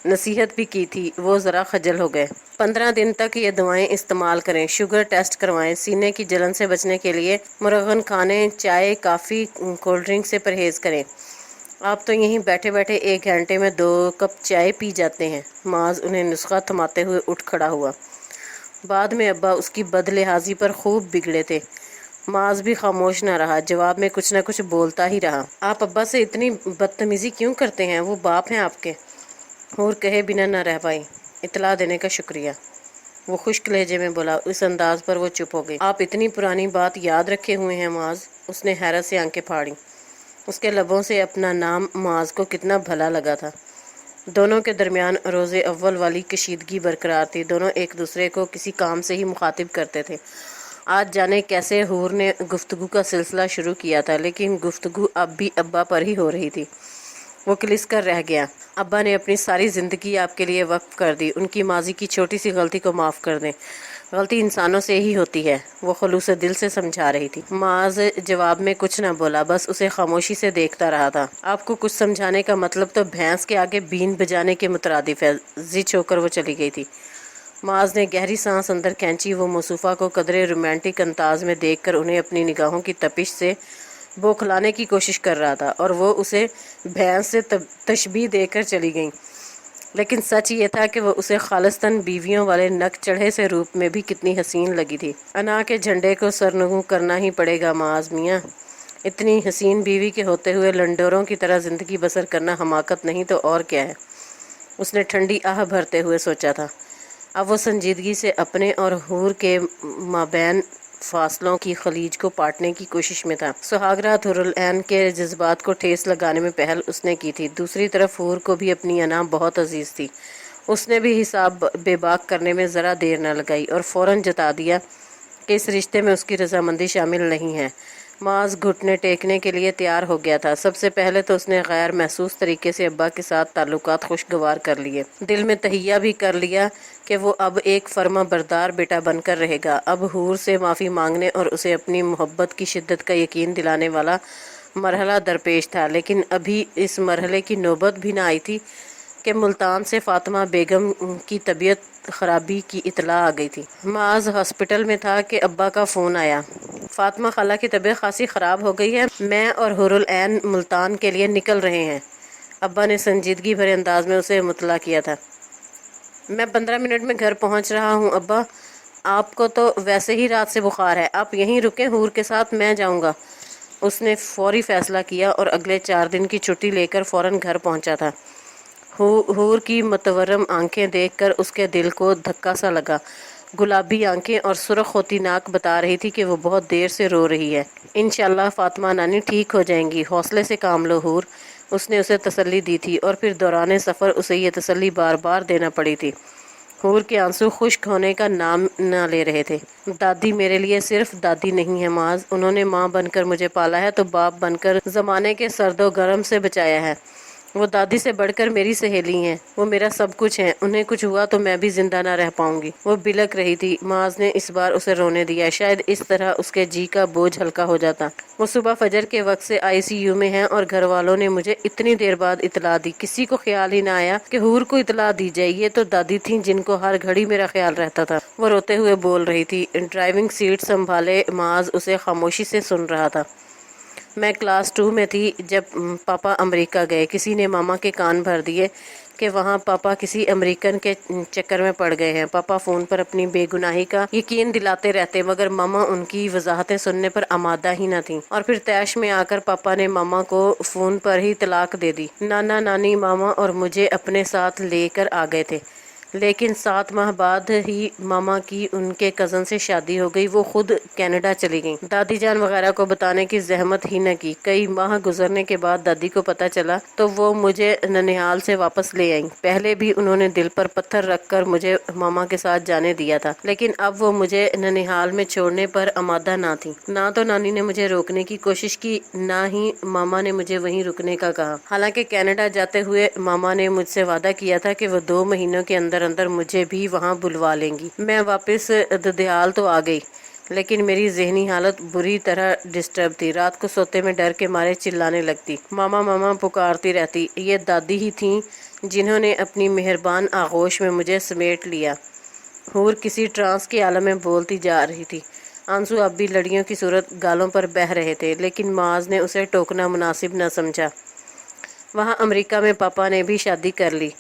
نصیحت بھی کی تھی۔ وہ ذرا خجل ہو گئے۔ 15 دن تک یہ دوائیں استعمال کریں، شوگر ٹیسٹ کروائیں، سینے کی جلن سے بچنے کے لیے مرغن کھانے، چائے، کافی، کولڈ ڈرنک سے پرہیز کریں۔ آپ تو یہیں بیٹھے بیٹھے 1 گھنٹے میں 2 کپ چائے پی جاتے ہیں۔ معاذ انہیں نسخہ تھماتے ہوئے اٹھ کھڑا ہوا۔ بعد میں ابا اس کی بد لحاظی پر خوب بگڑے تھے۔ معاذ بھی خاموش نہ رہا، جواب میں کچھ نہ کچھ بولتا ہی رہا۔ آپ ابا سے اتنی بدتمیزی کیوں کرتے ہیں؟ وہ باپ ہیں آپ کے۔ اور کہے بنا نہ رہ پائی۔ اطلاع دینے کا شکریہ، وہ خشک لہجے میں بولا۔ اس انداز پر وہ چپ ہو گئی۔ آپ اتنی پرانی بات یاد رکھے ہوئے ہیں معاذ؟ اس نے حیرت سے آنکھیں پھاڑی۔ اس کے لبوں سے اپنا نام معاذ کو کتنا بھلا لگا تھا۔ دونوں کے درمیان روز اول والی کشیدگی برقرار تھی، دونوں ایک دوسرے کو کسی کام سے ہی مخاطب کرتے تھے۔ آج جانے کیسے حور نے گفتگو کا سلسلہ شروع کیا تھا، لیکن گفتگو اب بھی ابا پر ہی ہو رہی تھی۔ وہ کلس کر رہ گیا۔ ابا نے اپنی ساری زندگی آپ کے لیے وقف کر دی، ان کی ماضی کی چھوٹی سی غلطی کو معاف کر دیں، غلطی انسانوں سے ہی ہوتی ہے، وہ خلوص دل سے سمجھا رہی تھی۔ معاذ جواب میں کچھ نہ بولا، بس اسے خاموشی سے دیکھتا رہا تھا۔ آپ کو کچھ سمجھانے کا مطلب تو بھینس کے آگے بین بجانے کے مترادف ہے، زچ ہو کر وہ چلی گئی تھی۔ معاذ نے گہری سانس اندر کھینچی۔ وہ مصطفیٰ کو قدرے رومانٹک انداز میں دیکھ کر انہیں اپنی نگاہوں کی تپش سے بوکھلانے کی کوشش کر رہا تھا، اور وہ اسے بھینس سے تشبیہ دے کر چلی گئیں، لیکن سچ یہ تھا کہ وہ اسے خالصتاً بیویوں والے نک چڑھے سے روپ میں بھی کتنی حسین لگی تھی۔ انا کے جھنڈے کو سرنگوں کرنا ہی پڑے گا معاذ میاں، اتنی حسین بیوی کے ہوتے ہوئے لنڈوروں کی طرح زندگی بسر کرنا حماقت نہیں تو اور کیا ہے؟ اس نے ٹھنڈی آہ بھرتے ہوئے سوچا تھا۔ اب وہ سنجیدگی سے اپنے اور حور کے مابین فاصلوں کی خلیج کو پاٹنے کی کوشش میں تھا۔ سہاگ رات حور العین کے جذبات کو ٹھیس لگانے میں پہل اس نے کی تھی، دوسری طرف حور کو بھی اپنی انا بہت عزیز تھی۔ اس نے بھی حساب بے باک کرنے میں ذرا دیر نہ لگائی اور فوراً جتا دیا کہ اس رشتے میں اس کی رضامندی شامل نہیں ہے۔ معاذ گھٹنے ٹیکنے کے لیے تیار ہو گیا تھا۔ سب سے پہلے تو اس نے غیر محسوس طریقے سے ابا کے ساتھ تعلقات خوشگوار کر لیے، دل میں تہیہ بھی کر لیا کہ وہ اب ایک فرما بردار بیٹا بن کر رہے گا۔ اب حور سے معافی مانگنے اور اسے اپنی محبت کی شدت کا یقین دلانے والا مرحلہ درپیش تھا، لیکن ابھی اس مرحلے کی نوبت بھی نہ آئی تھی کہ ملتان سے فاطمہ بیگم کی طبیعت خرابی کی اطلاع آ گئی تھی۔ معاذ ہاسپٹل میں تھا کہ ابا کا فون آیا۔ فاطمہ خالہ کی طبیعت خاصی خراب ہو گئی ہے، میں اور حور العین ملتان کے لیے نکل رہے ہیں۔ ابا نے سنجیدگی بھرے انداز میں اسے مطلع کیا تھا۔ میں 15 منٹ میں گھر پہنچ رہا ہوں ابا، آپ کو تو ویسے ہی رات سے بخار ہے، آپ یہیں رکیں، حور کے ساتھ میں جاؤں گا۔ اس نے فوری فیصلہ کیا اور اگلے 4 دن کی چھٹی لے کر فوراً گھر پہنچا تھا۔ حور کی متورم آنکھیں دیکھ کر اس کے دل کو دھکا سا لگا۔ گلابی آنکھیں اور سرخ ہوتی ناک بتا رہی تھی کہ وہ بہت دیر سے رو رہی ہے۔ انشاءاللہ فاطمہ نانی ٹھیک ہو جائیں گی، حوصلے سے کام لو حور، اس نے اسے تسلی دی تھی، اور پھر دوران سفر اسے یہ تسلی بار بار دینا پڑی تھی۔ حور کے آنسو خشک ہونے کا نام نہ لے رہے تھے۔ دادی میرے لیے صرف دادی نہیں ہے معاذ، انہوں نے ماں بن کر مجھے پالا ہے تو باپ بن کر زمانے کے سرد و گرم سے بچایا ہے۔ وہ دادی سے بڑھ کر میری سہیلی ہیں، وہ میرا سب کچھ ہیں، انہیں کچھ ہوا تو میں بھی زندہ نہ رہ پاؤں گی۔ وہ بلک رہی تھی۔ معاذ نے اس بار اسے رونے دیا، شاید اس طرح اس کے جی کا بوجھ ہلکا ہو جاتا۔ وہ صبح فجر کے وقت سے ICU میں ہیں اور گھر والوں نے مجھے اتنی دیر بعد اطلاع دی، کسی کو خیال ہی نہ آیا کہ حور کو اطلاع دی جائے، یہ تو دادی تھیں جن کو ہر گھڑی میرا خیال رہتا تھا۔ وہ روتے ہوئے بول رہی تھی۔ ڈرائیونگ سیٹ سنبھالے معاذ اسے خاموشی سے سن رہا تھا۔ میں کلاس 2 میں تھی جب پاپا امریکہ گئے۔ کسی نے ماما کے کان بھر دیے کہ وہاں پاپا کسی امریکن کے چکر میں پڑ گئے ہیں۔ پاپا فون پر اپنی بے گناہی کا یقین دلاتے رہتے، مگر ماما ان کی وضاحتیں سننے پر آمادہ ہی نہ تھیں، اور پھر طیش میں آ کر پاپا نے ماما کو فون پر ہی طلاق دے دی۔ نانا نانی ماما اور مجھے اپنے ساتھ لے کر آ گئے تھے، لیکن 7 ماہ بعد ہی ماما کی ان کے کزن سے شادی ہو گئی۔ وہ خود کینیڈا چلی گئیں۔ دادی جان وغیرہ کو بتانے کی زحمت ہی نہ کی۔ کئی ماہ گزرنے کے بعد دادی کو پتہ چلا تو وہ مجھے ننیہال سے واپس لے آئیں۔ پہلے بھی انہوں نے دل پر پتھر رکھ کر مجھے ماما کے ساتھ جانے دیا تھا، لیکن اب وہ مجھے ننیہال میں چھوڑنے پر آمادہ نہ تھیں۔ نہ تو نانی نے مجھے روکنے کی کوشش کی، نہ ہی ماما نے مجھے وہیں رکنے کا کہا۔ حالانکہ کینیڈا جاتے ہوئے ماما نے مجھ سے وعدہ کیا تھا کہ وہ 2 مہینوں کے اندر مجھے بھی وہاں بلوا لیں گی۔ میں واپس ددیال تو آ گئی، لیکن میری ذہنی حالت بری طرح ڈسٹرب تھی۔ رات کو سوتے میں ڈر کے مارے چلانے لگتی، ماما ماما پکارتی رہتی۔ یہ دادی ہی تھیں جنہوں نے اپنی مہربان آغوش میں مجھے سمیٹ لیا۔ حور کسی ٹرانس کے عالم میں بولتی جا رہی تھی۔ آنسو اب بھی لڑیوں کی صورت گالوں پر بہہ رہے تھے، لیکن معاذ نے اسے ٹوکنا مناسب نہ سمجھا۔ وہاں امریکہ میں پاپا نے بھی شادی کر لی۔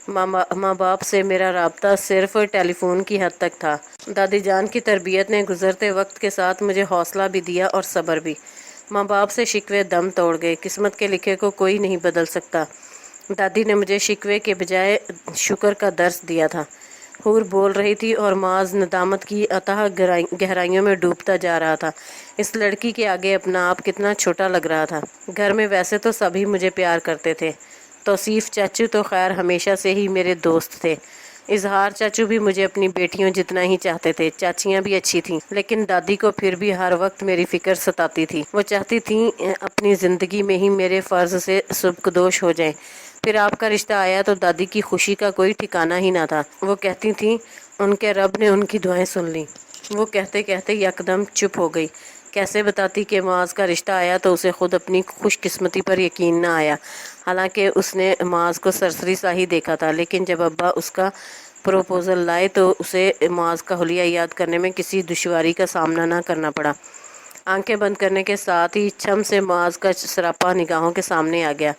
ماں باپ سے میرا رابطہ صرف ٹیلی فون کی حد تک تھا۔ دادی جان کی تربیت نے گزرتے وقت کے ساتھ مجھے حوصلہ بھی دیا اور صبر بھی۔ ماں باپ سے شکوے دم توڑ گئے۔ قسمت کے لکھے کو کوئی نہیں بدل سکتا۔ دادی نے مجھے شکوے کے بجائے شکر کا درس دیا تھا۔ حور بول رہی تھی اور معاذ ندامت کی اتھاہ گہرائیوں میں ڈوبتا جا رہا تھا۔ اس لڑکی کے آگے اپنا آپ کتنا چھوٹا لگ رہا تھا۔ گھر میں ویسے تو سبھی مجھے پیار کرتے تھے۔ توصیف چاچو تو خیر ہمیشہ سے ہی میرے دوست تھے۔ اظہار چاچو بھی مجھے اپنی بیٹیوں جتنا ہی چاہتے تھے۔ چاچیاں بھی اچھی تھیں، لیکن دادی کو پھر بھی ہر وقت میری فکر ستاتی تھی۔ وہ چاہتی تھیں اپنی زندگی میں ہی میرے فرض سے سبکدوش ہو جائیں۔ پھر آپ کا رشتہ آیا تو دادی کی خوشی کا کوئی ٹھکانہ ہی نہ تھا۔ وہ کہتی تھیں ان کے رب نے ان کی دعائیں سن لیں۔ وہ کہتے کہتے یکدم چپ ہو گئی۔ کیسے بتاتی کہ معاذ کا رشتہ آیا تو اسے خود اپنی خوش قسمتی پر یقین نہ آیا، حالانکہ اس نے معاذ کو سرسری سا ہی دیکھا تھا۔ لیکن جب ابا اس کا پروپوزل لائے تو اسے معاذ کا حلیہ یاد کرنے میں کسی دشواری کا سامنا نہ کرنا پڑا۔ آنکھیں بند کرنے کے ساتھ ہی چھم سے معاذ کا سراپا نگاہوں کے سامنے آ گیا۔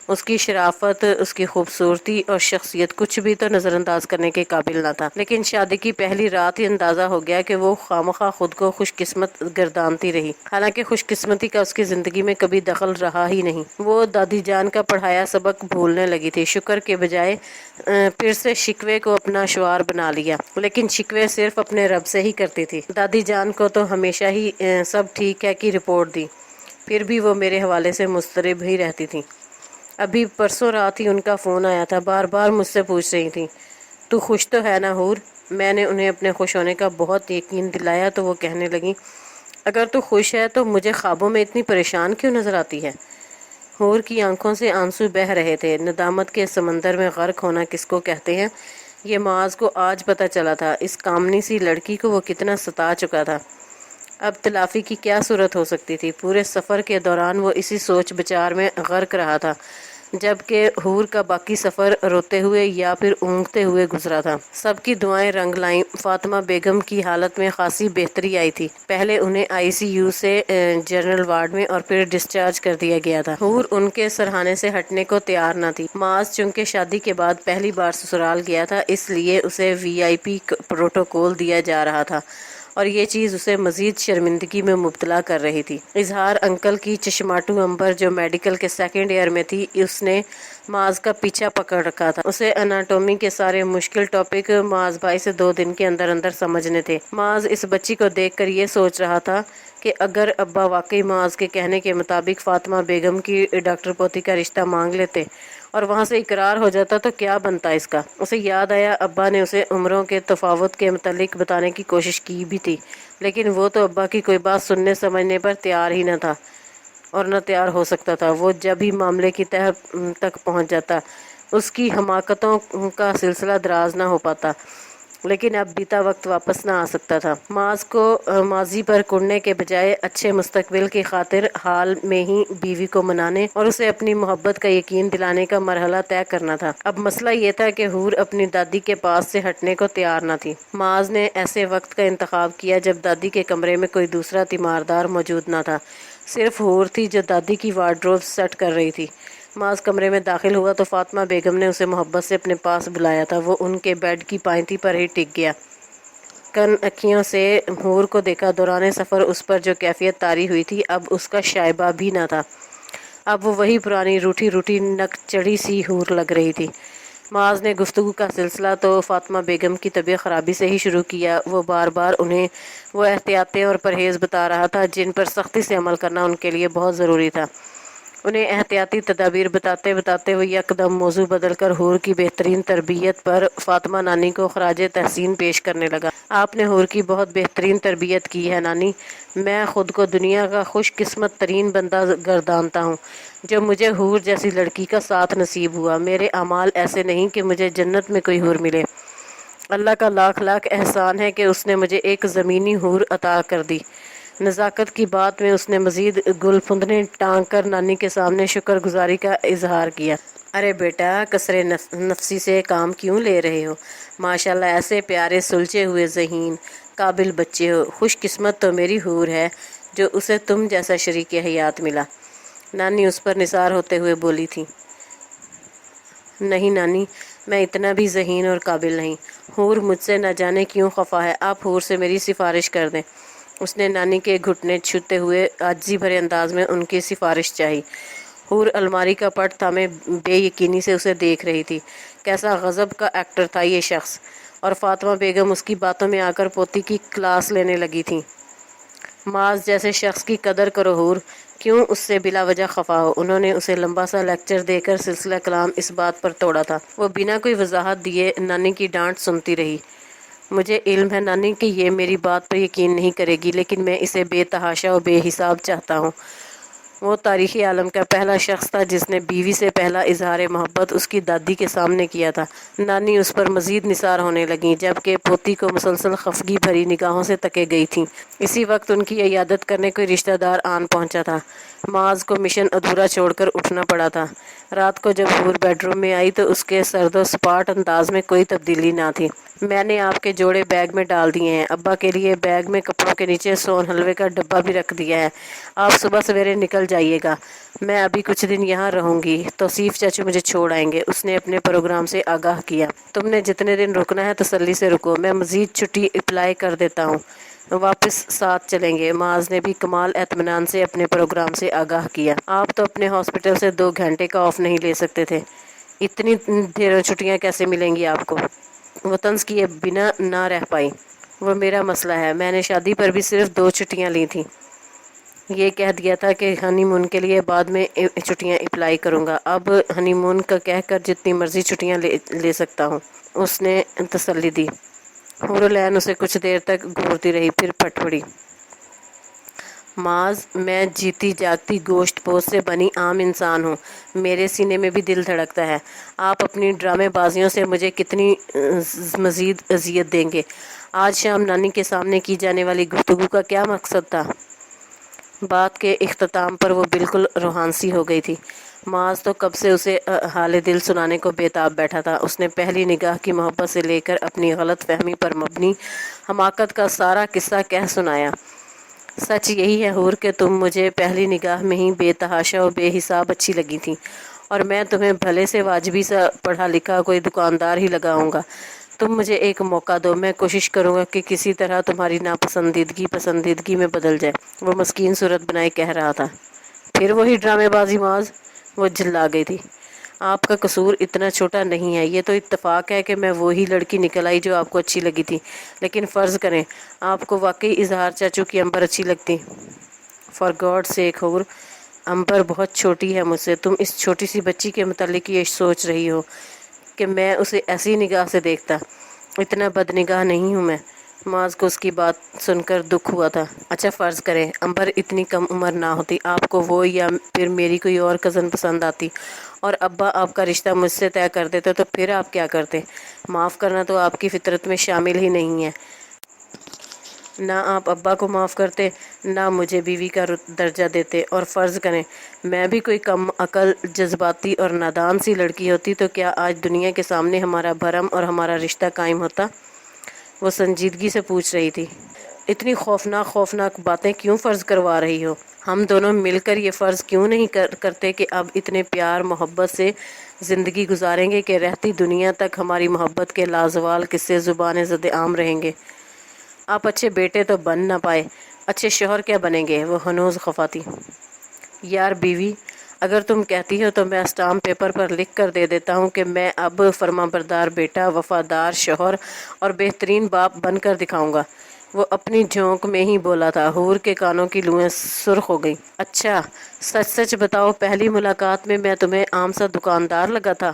اس کی شرافت، اس کی خوبصورتی اور شخصیت کچھ بھی تو نظر انداز کرنے کے قابل نہ تھا، لیکن شادی کی پہلی رات ہی اندازہ ہو گیا کہ وہ خواہ خود کو خوش قسمت گردانتی رہی، حالانکہ خوش قسمتی کا اس کی زندگی میں کبھی دخل رہا ہی نہیں۔ وہ دادی جان کا پڑھایا سبق بھولنے لگی تھی۔ شکر کے بجائے پھر سے شکوے کو اپنا شعار بنا لیا، لیکن شکوے صرف اپنے رب سے ہی کرتی تھی۔ دادی جان کو تو ہمیشہ ہی سب ٹھیک ہے کی رپورٹ دی، پھر بھی وہ میرے حوالے سے مضطرب ہی رہتی تھی۔ ابھی پرسوں رات ہی ان کا فون آیا تھا۔ بار بار مجھ سے پوچھ رہی تھی تو خوش تو ہے نا حور؟ میں نے انہیں اپنے خوش ہونے کا بہت یقین دلایا تو وہ کہنے لگیں اگر تو خوش ہے تو مجھے خوابوں میں اتنی پریشان کیوں نظر آتی ہے؟ حور کی آنکھوں سے آنسو بہہ رہے تھے۔ ندامت کے سمندر میں غرق ہونا کس کو کہتے ہیں یہ معاذ کو آج پتہ چلا تھا۔ اس کامنی سی لڑکی کو وہ کتنا ستا چکا تھا۔ اب تلافی کی کیا صورت ہو سکتی تھی؟ پورے سفر کے دوران وہ اسی سوچ بچار میں غرق رہا تھا، جبکہ حور کا باقی سفر روتے ہوئے یا پھر اونگتے ہوئے گزرا تھا۔ سب کی دعائیں رنگ لائیں۔ فاطمہ بیگم کی حالت میں خاصی بہتری آئی تھی۔ پہلے انہیں ICU سے جنرل وارڈ میں اور پھر ڈسچارج کر دیا گیا تھا۔ حور ان کے سرہانے سے ہٹنے کو تیار نہ تھی۔ معاذ چونکہ شادی کے بعد پہلی بار سسرال گیا تھا، اس لیے اسے VIP پروٹوکول دیا جا رہا تھا، اور یہ چیز اسے مزید شرمندگی میں مبتلا کر رہی تھی۔ اظہار انکل کی چشماٹو امبر جو میڈیکل کے 2nd ایئر میں تھی، اس نے معاذ کا پیچھا پکڑ رکھا تھا۔ اسے اناٹومی کے سارے مشکل ٹاپک معاذ بھائی سے 2 دن کے اندر سمجھنے تھے۔ معاذ اس بچی کو دیکھ کر یہ سوچ رہا تھا کہ اگر ابا واقعی معاذ کے کہنے کے مطابق فاطمہ بیگم کی ڈاکٹر پوتی کا رشتہ مانگ لیتے اور وہاں سے اقرار ہو جاتا تو کیا بنتا اس کا۔ اسے یاد آیا ابا نے اسے عمروں کے تفاوت کے متعلق بتانے کی کوشش کی بھی تھی، لیکن وہ تو ابا کی کوئی بات سننے سمجھنے پر تیار ہی نہ تھا اور نہ تیار ہو سکتا تھا۔ وہ جب ہی معاملے کی تہہ تک پہنچ جاتا، اس کی حماقتوں کا سلسلہ دراز نہ ہو پاتا۔ लेकिन अब बीता वक्त वापस ना आ सकता था। माज को माजी पर कुड़ने के बजाय अच्छे मुस्तकबिल की खातिर हाल में ही बीवी को मनाने और उसे अपनी मोहब्बत का यकीन दिलाने का मरहला तय करना था। अब मसला ये था कि हूर अपनी दादी के पास से हटने को तैयार न थी। माज ने ऐसे वक्त का इंतखाब किया जब दादी के कमरे में कोई दूसरा तीमारदार मौजूद न था। सिर्फ हूर थी जो दादी की वार्डरोब सेट कर रही थी। माज कमरे में दाखिल हुआ तो फातिमा बेगम ने उसे मोहब्बत से अपने पास बुलाया था। वो उनके बेड की पायंती पर ही टिक गया। कन अखियों से हूर को देखा। दौरान सफ़र उस पर जो कैफियत तारी हुई थी अब उसका शायबा भी न था। अब वो वही पुरानी रूठी रूठी नक चढ़ी सी हूर लग रही थी। माज ने गुफ्तगू का सिलसिला तो फातिमा बेगम की तबीयत ख़राबी से ही शुरू किया। वो बार बार उन्हें वो एहतियातें और परहेज़ बता रहा था जिन पर सख्ती से अमल करना उनके लिए बहुत ज़रूरी था। उन्हें एहतियाती तदाबीर बताते बताते वो यकदम मौजू बदल कर हूर की बेहतरीन तरबियत पर फातिमा नानी को खराज तहसीन पेश करने लगा। आपने हूर की बहुत बेहतरीन तरबियत की है नानी। मैं खुद को दुनिया का खुशकिस्मत तरीन बंदा गर्दानता हूँ जो मुझे हूर जैसी लड़की का साथ नसीब हुआ। मेरे अमाल ऐसे नहीं कि मुझे जन्नत में कोई हूर मिले। अल्लाह का लाख लाख एहसान है कि उसने मुझे एक ज़मीनी हूर अता कर दी। नज़ाकत की बात में उसने मज़ीद गुलफुंदने टांग कर नानी के सामने शुक्रगुजारी का इजहार किया। अरे बेटा, कसरे नफसी से काम क्यों ले रहे हो? माशाल्लाह, ऐसे प्यारे सुलझे हुए ज़हीन काबिल बच्चे हो। खुशकिस्मत तो मेरी हूर है जो उसे तुम जैसा शरीक हयात मिला। नानी उस पर निसार होते हुए बोली थी। नहीं नानी, मैं इतना भी ज़हीन और काबिल नहीं। हूर मुझसे न जाने क्यों खफा है। आप हूर से मेरी सिफारिश कर दें। उसने नानी के घुटने छूते हुए आजिज़ी भरे अंदाज में उनकी सिफारिश चाही। हूर अलमारी का पट थामे बेयकीनी से उसे देख रही थी। कैसा गज़ब का एक्टर था ये शख्स। और फातिमा बेगम उसकी बातों में आकर पोती की क्लास लेने लगी थी। माज जैसे शख्स की कदर करो हूर, क्यों उससे बिला वजह खफा हो। उन्होंने उसे लंबा सा लेक्चर देकर सिलसिला कलाम इस बात पर तोड़ा था। वो बिना कोई वजाहत दिए नानी की डांट सुनती रही। मुझे इल्म है नानी कि ये मेरी बात पर यकीन नहीं करेगी, लेकिन मैं इसे बेतहाशा और बेहिसाब चाहता हूँ। वो तारीख़ी आलम का पहला शख्स था जिसने बीवी से पहला इजहार मोहब्बत उसकी दादी के सामने किया था। नानी उस पर मज़ीद निसार होने लगी जबकि पोती को मुसलसल खफगी भरी निगाहों से तके गई थी। इसी वक्त उनकी इयादत करने कोई रिश्तेदार आन पहुंचा था। माज को मिशन अधूरा छोड़कर उठना पड़ा था। रात को जब हूर बेडरूम में आई तो उसके सर्दो सपाट अंदाज में कोई तब्दीली ना थी। मैंने आपके जोड़े बैग में डाल दिए हैं। अब्बा के लिए बैग में कपड़ों के नीचे सोन हलवे का डब्बा भी रख दिया है। आप सुबह सवेरे निकल जाइएगा। मैं अभी कुछ दिन यहाँ रहूँगी। तौसीफ चाचू मुझे छोड़ आएंगे। उसने अपने प्रोग्राम से आगाह किया। तुमने जितने दिन रुकना है तसल्ली से रुको। मैं मज़ीद छुट्टी अप्लाई कर देता हूँ। वापस साथ चलेंगे। माज ने भी कमाल एतमानान से अपने प्रोग्राम से आगाह किया। आप तो अपने हॉस्पिटल से 2 घंटे का ऑफ नहीं ले सकते थे। इतनी देर छुट्टियाँ कैसे मिलेंगी आपको? वो तंज किए बिना ना रह पाई। वो मेरा मसला है। मैंने शादी पर भी सिर्फ 2 छुट्टियाँ ली थी। ये कह दिया था कि हनीमून के लिए बाद में छुट्टियाँ अप्लाई करूँगा। अब हनीमून का कहकर जितनी मर्जी छुट्टियाँ ले सकता हूँ, उसने तसल्ली दी। हुरलैन उसे कुछ देर तक घूरती रही, फिर फट पड़ी। माज, मैं जीती जागती गोश्त पोस्ट से बनी आम इंसान हूँ। मेरे सीने में भी दिल धड़कता है। आप अपनी ड्रामेबाजियों से मुझे कितनी मज़ीद अजियत देंगे? आज शाम नानी के सामने की जाने वाली गुफ्तगू का क्या मकसद था? बात के इख्तिताम पर वो बिल्कुल रूहानसी हो गई थी। माज तो कब से उसे हाल दिल सुनाने को बेताब बैठा था। उसने पहली निगाह की मोहब्बत से लेकर अपनी गलत फहमी पर मबनी हमाकत का सारा किस्सा कह सुनाया। सच यही है हूर कि तुम मुझे पहली निगाह में ही बेतहाशा और बेहिसाब अच्छी लगी थी, और मैं तुम्हें भले से वाजबी सा पढ़ा लिखा कोई दुकानदार ही लगाऊंगा। तुम मुझे एक मौका दो, मैं कोशिश करूँगा कि किसी तरह तुम्हारी नापसंदीदगी पसंदीदगी में बदल जाए। वो मस्कीन सूरत बनाए कह रहा था। फिर वही ड्रामेबाजी माज। वो चिल्ला गई थी। आपका कसूर इतना छोटा नहीं है। ये तो इत्तेफाक है कि मैं वही लड़की निकल आई जो आपको अच्छी लगी थी। लेकिन फ़र्ज़ करें आपको वाकई इजहार चाचू की अंबर अच्छी लगती। फॉर गॉड सेक हूर, अंबर बहुत छोटी है मुझसे। तुम इस छोटी सी बच्ची के मुतालिक ये सोच रही हो कि मैं उसे ऐसी निगाह से देखता? इतना बदनिगाह नहीं हूँ मैं। माज को उसकी बात सुनकर दुख हुआ था। अच्छा फ़र्ज करें अंबर इतनी कम उम्र ना होती, आपको वो या फिर मेरी कोई और कज़न पसंद आती और अब्बा आपका रिश्ता मुझसे तय कर देते, तो फिर आप क्या करते? माफ़ करना तो आपकी फितरत में शामिल ही नहीं है। ना आप अब्बा को माफ़ करते, ना मुझे बीवी का दर्जा देते। और फ़र्ज़ करें मैं भी कोई कम अकल, जज्बाती और नादान सी लड़की होती, तो क्या आज दुनिया के सामने हमारा भरम और हमारा रिश्ता कायम होता? वो संजीदगी से पूछ रही थी। इतनी खौफनाक बातें क्यों फ़र्ज़ करवा रही हो? हम दोनों मिलकर ये फ़र्ज़ क्यों नहीं करते कि अब इतने प्यार मोहब्बत से ज़िंदगी गुजारेंगे कि रहती दुनिया तक हमारी मोहब्बत के लाजवाल किस्से ज़ुबान ज़द आम रहेंगे। आप अच्छे बेटे तो बन ना पाए, अच्छे शोहर क्या बनेंगे? वो हनूज़ खफा थी। यार बीवी, अगर तुम कहती हो तो मैं स्टाम्प पेपर पर लिख कर दे देता हूँ कि मैं अब फर्माबरदार बेटा, वफादार शोहर और बेहतरीन बाप बनकर दिखाऊंगा। वो अपनी झोंक में ही बोला था। हूर के कानों की लुएं सुर्ख हो गई। अच्छा सच सच बताओ, पहली मुलाकात में मैं तुम्हें आम सा दुकानदार लगा था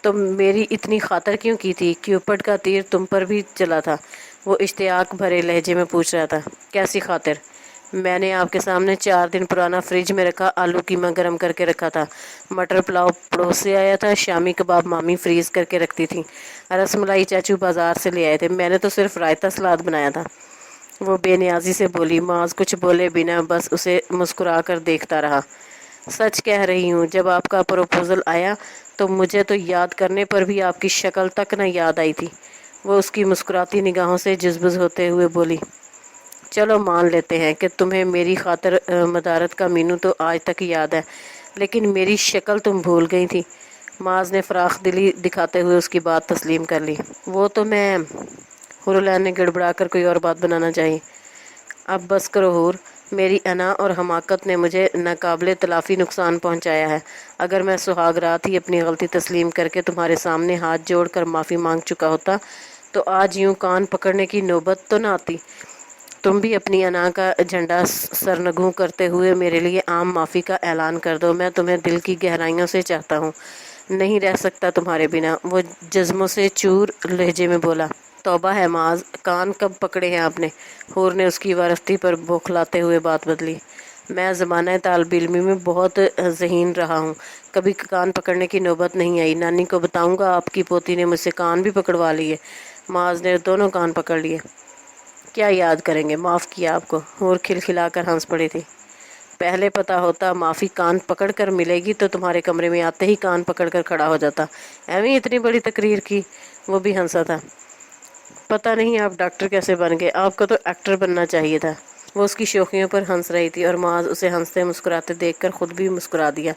तो मेरी इतनी खातर क्यों की थी? क्यूपिड का तीर तुम पर भी चला था? वो इश्तियाक भरे लहजे में पूछ रहा था। कैसी खातिर? मैंने आपके सामने 4 दिन पुराना फ्रिज में रखा आलू कीमा गर्म करके रखा था, मटर पुलाव पड़ोस से आया था, शामी कबाब मामी फ्रीज करके रखती थी, रसमलाई चाचू बाजार से ले आए थे, मैंने तो सिर्फ रायता सलाद बनाया था। वो बेनियाजी से बोली। माज कुछ बोले बिना बस उसे मुस्कुरा कर देखता रहा। सच कह रही हूँ, जब आपका प्रपोजल आया तो मुझे तो याद करने पर भी आपकी शक्ल तक न याद आई थी। वो उसकी मुस्कुराती निगाहों से जुज़बुज़ होते हुए बोली। चलो मान लेते हैं कि तुम्हें मेरी खातर मदारत का मीनू तो आज तक याद है, लेकिन मेरी शक्ल तुम भूल गई थी। माज ने फराख दिली दिखाते हुए उसकी बात तस्लीम कर ली। वो तो मैं, हुरुलैन ने गड़बड़ा कर कोई और बात बनाना चाहिए। अब बस करो हूर, मेरी अना और हमाकत ने मुझे नाकाबिले तलाफ़ी नुकसान पहुंचाया है। अगर मैं सुहाग रात ही अपनी गलती तस्लीम करके तुम्हारे सामने हाथ जोड़कर माफ़ी मांग चुका होता तो आज यूं कान पकड़ने की नौबत तो ना आती। तुम भी अपनी अना का झंडा सरनगू करते हुए मेरे लिए आम माफ़ी का ऐलान कर दो। मैं तुम्हें दिल की गहराइयों से चाहता हूँ, नहीं रह सकता तुम्हारे बिना। वो जज्मों से चूर लहजे में बोला। तौबा है माज, कान कब पकड़े हैं आपने? हूर ने उसकी वारफ्ती पर बौखलाते हुए बात बदली। मैं ज़माना तालिब इल्मी में बहुत ज़हीन रहा हूँ, कभी कान पकड़ने की नौबत नहीं आई। नानी को बताऊँगा आपकी पोती ने मुझसे कान भी पकड़वा लिए। माज ने दोनों कान पकड़ लिए। क्या याद करेंगे, माफ़ किया आपको। हूर खिलखिलाकर हंस पड़ी थी। पहले पता होता माफ़ी कान पकड़ कर मिलेगी तो तुम्हारे कमरे में आते ही कान पकड़ कर खड़ा हो जाता। एवं इतनी बड़ी तकरीर की। वो भी हंसा था। पता नहीं आप डॉक्टर कैसे बन गए, आपको तो एक्टर बनना चाहिए था। वो उसकी शौकियों पर हंस रही थी और माज उसे हंसते मुस्कुराते देखकर खुद भी मुस्कुरा दिया।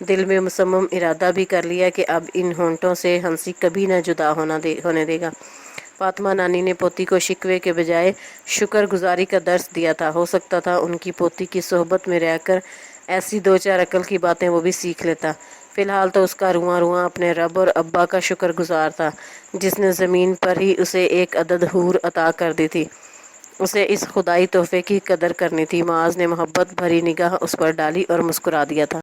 दिल में मुसम्मम इरादा भी कर लिया कि अब इन होंठों से हंसी कभी न जुदा होने देगा। फातिमा नानी ने पोती को शिकवे के बजाय शुक्रगुजारी का दर्स दिया था। हो सकता था उनकी पोती की सोहबत में रहकर ऐसी 2-4 अकल की बातें वो भी सीख लेता। फ़िलहाल तो उसका रुआं अपने रब और अब्बा का शुक्रगुजार था, जिसने ज़मीन पर ही उसे एक अदद हूर अता कर दी थी। उसे इस खुदाई तोहफे की कदर करनी थी। माज ने मोहब्बत भरी निगाह उस पर डाली और मुस्कुरा दिया था।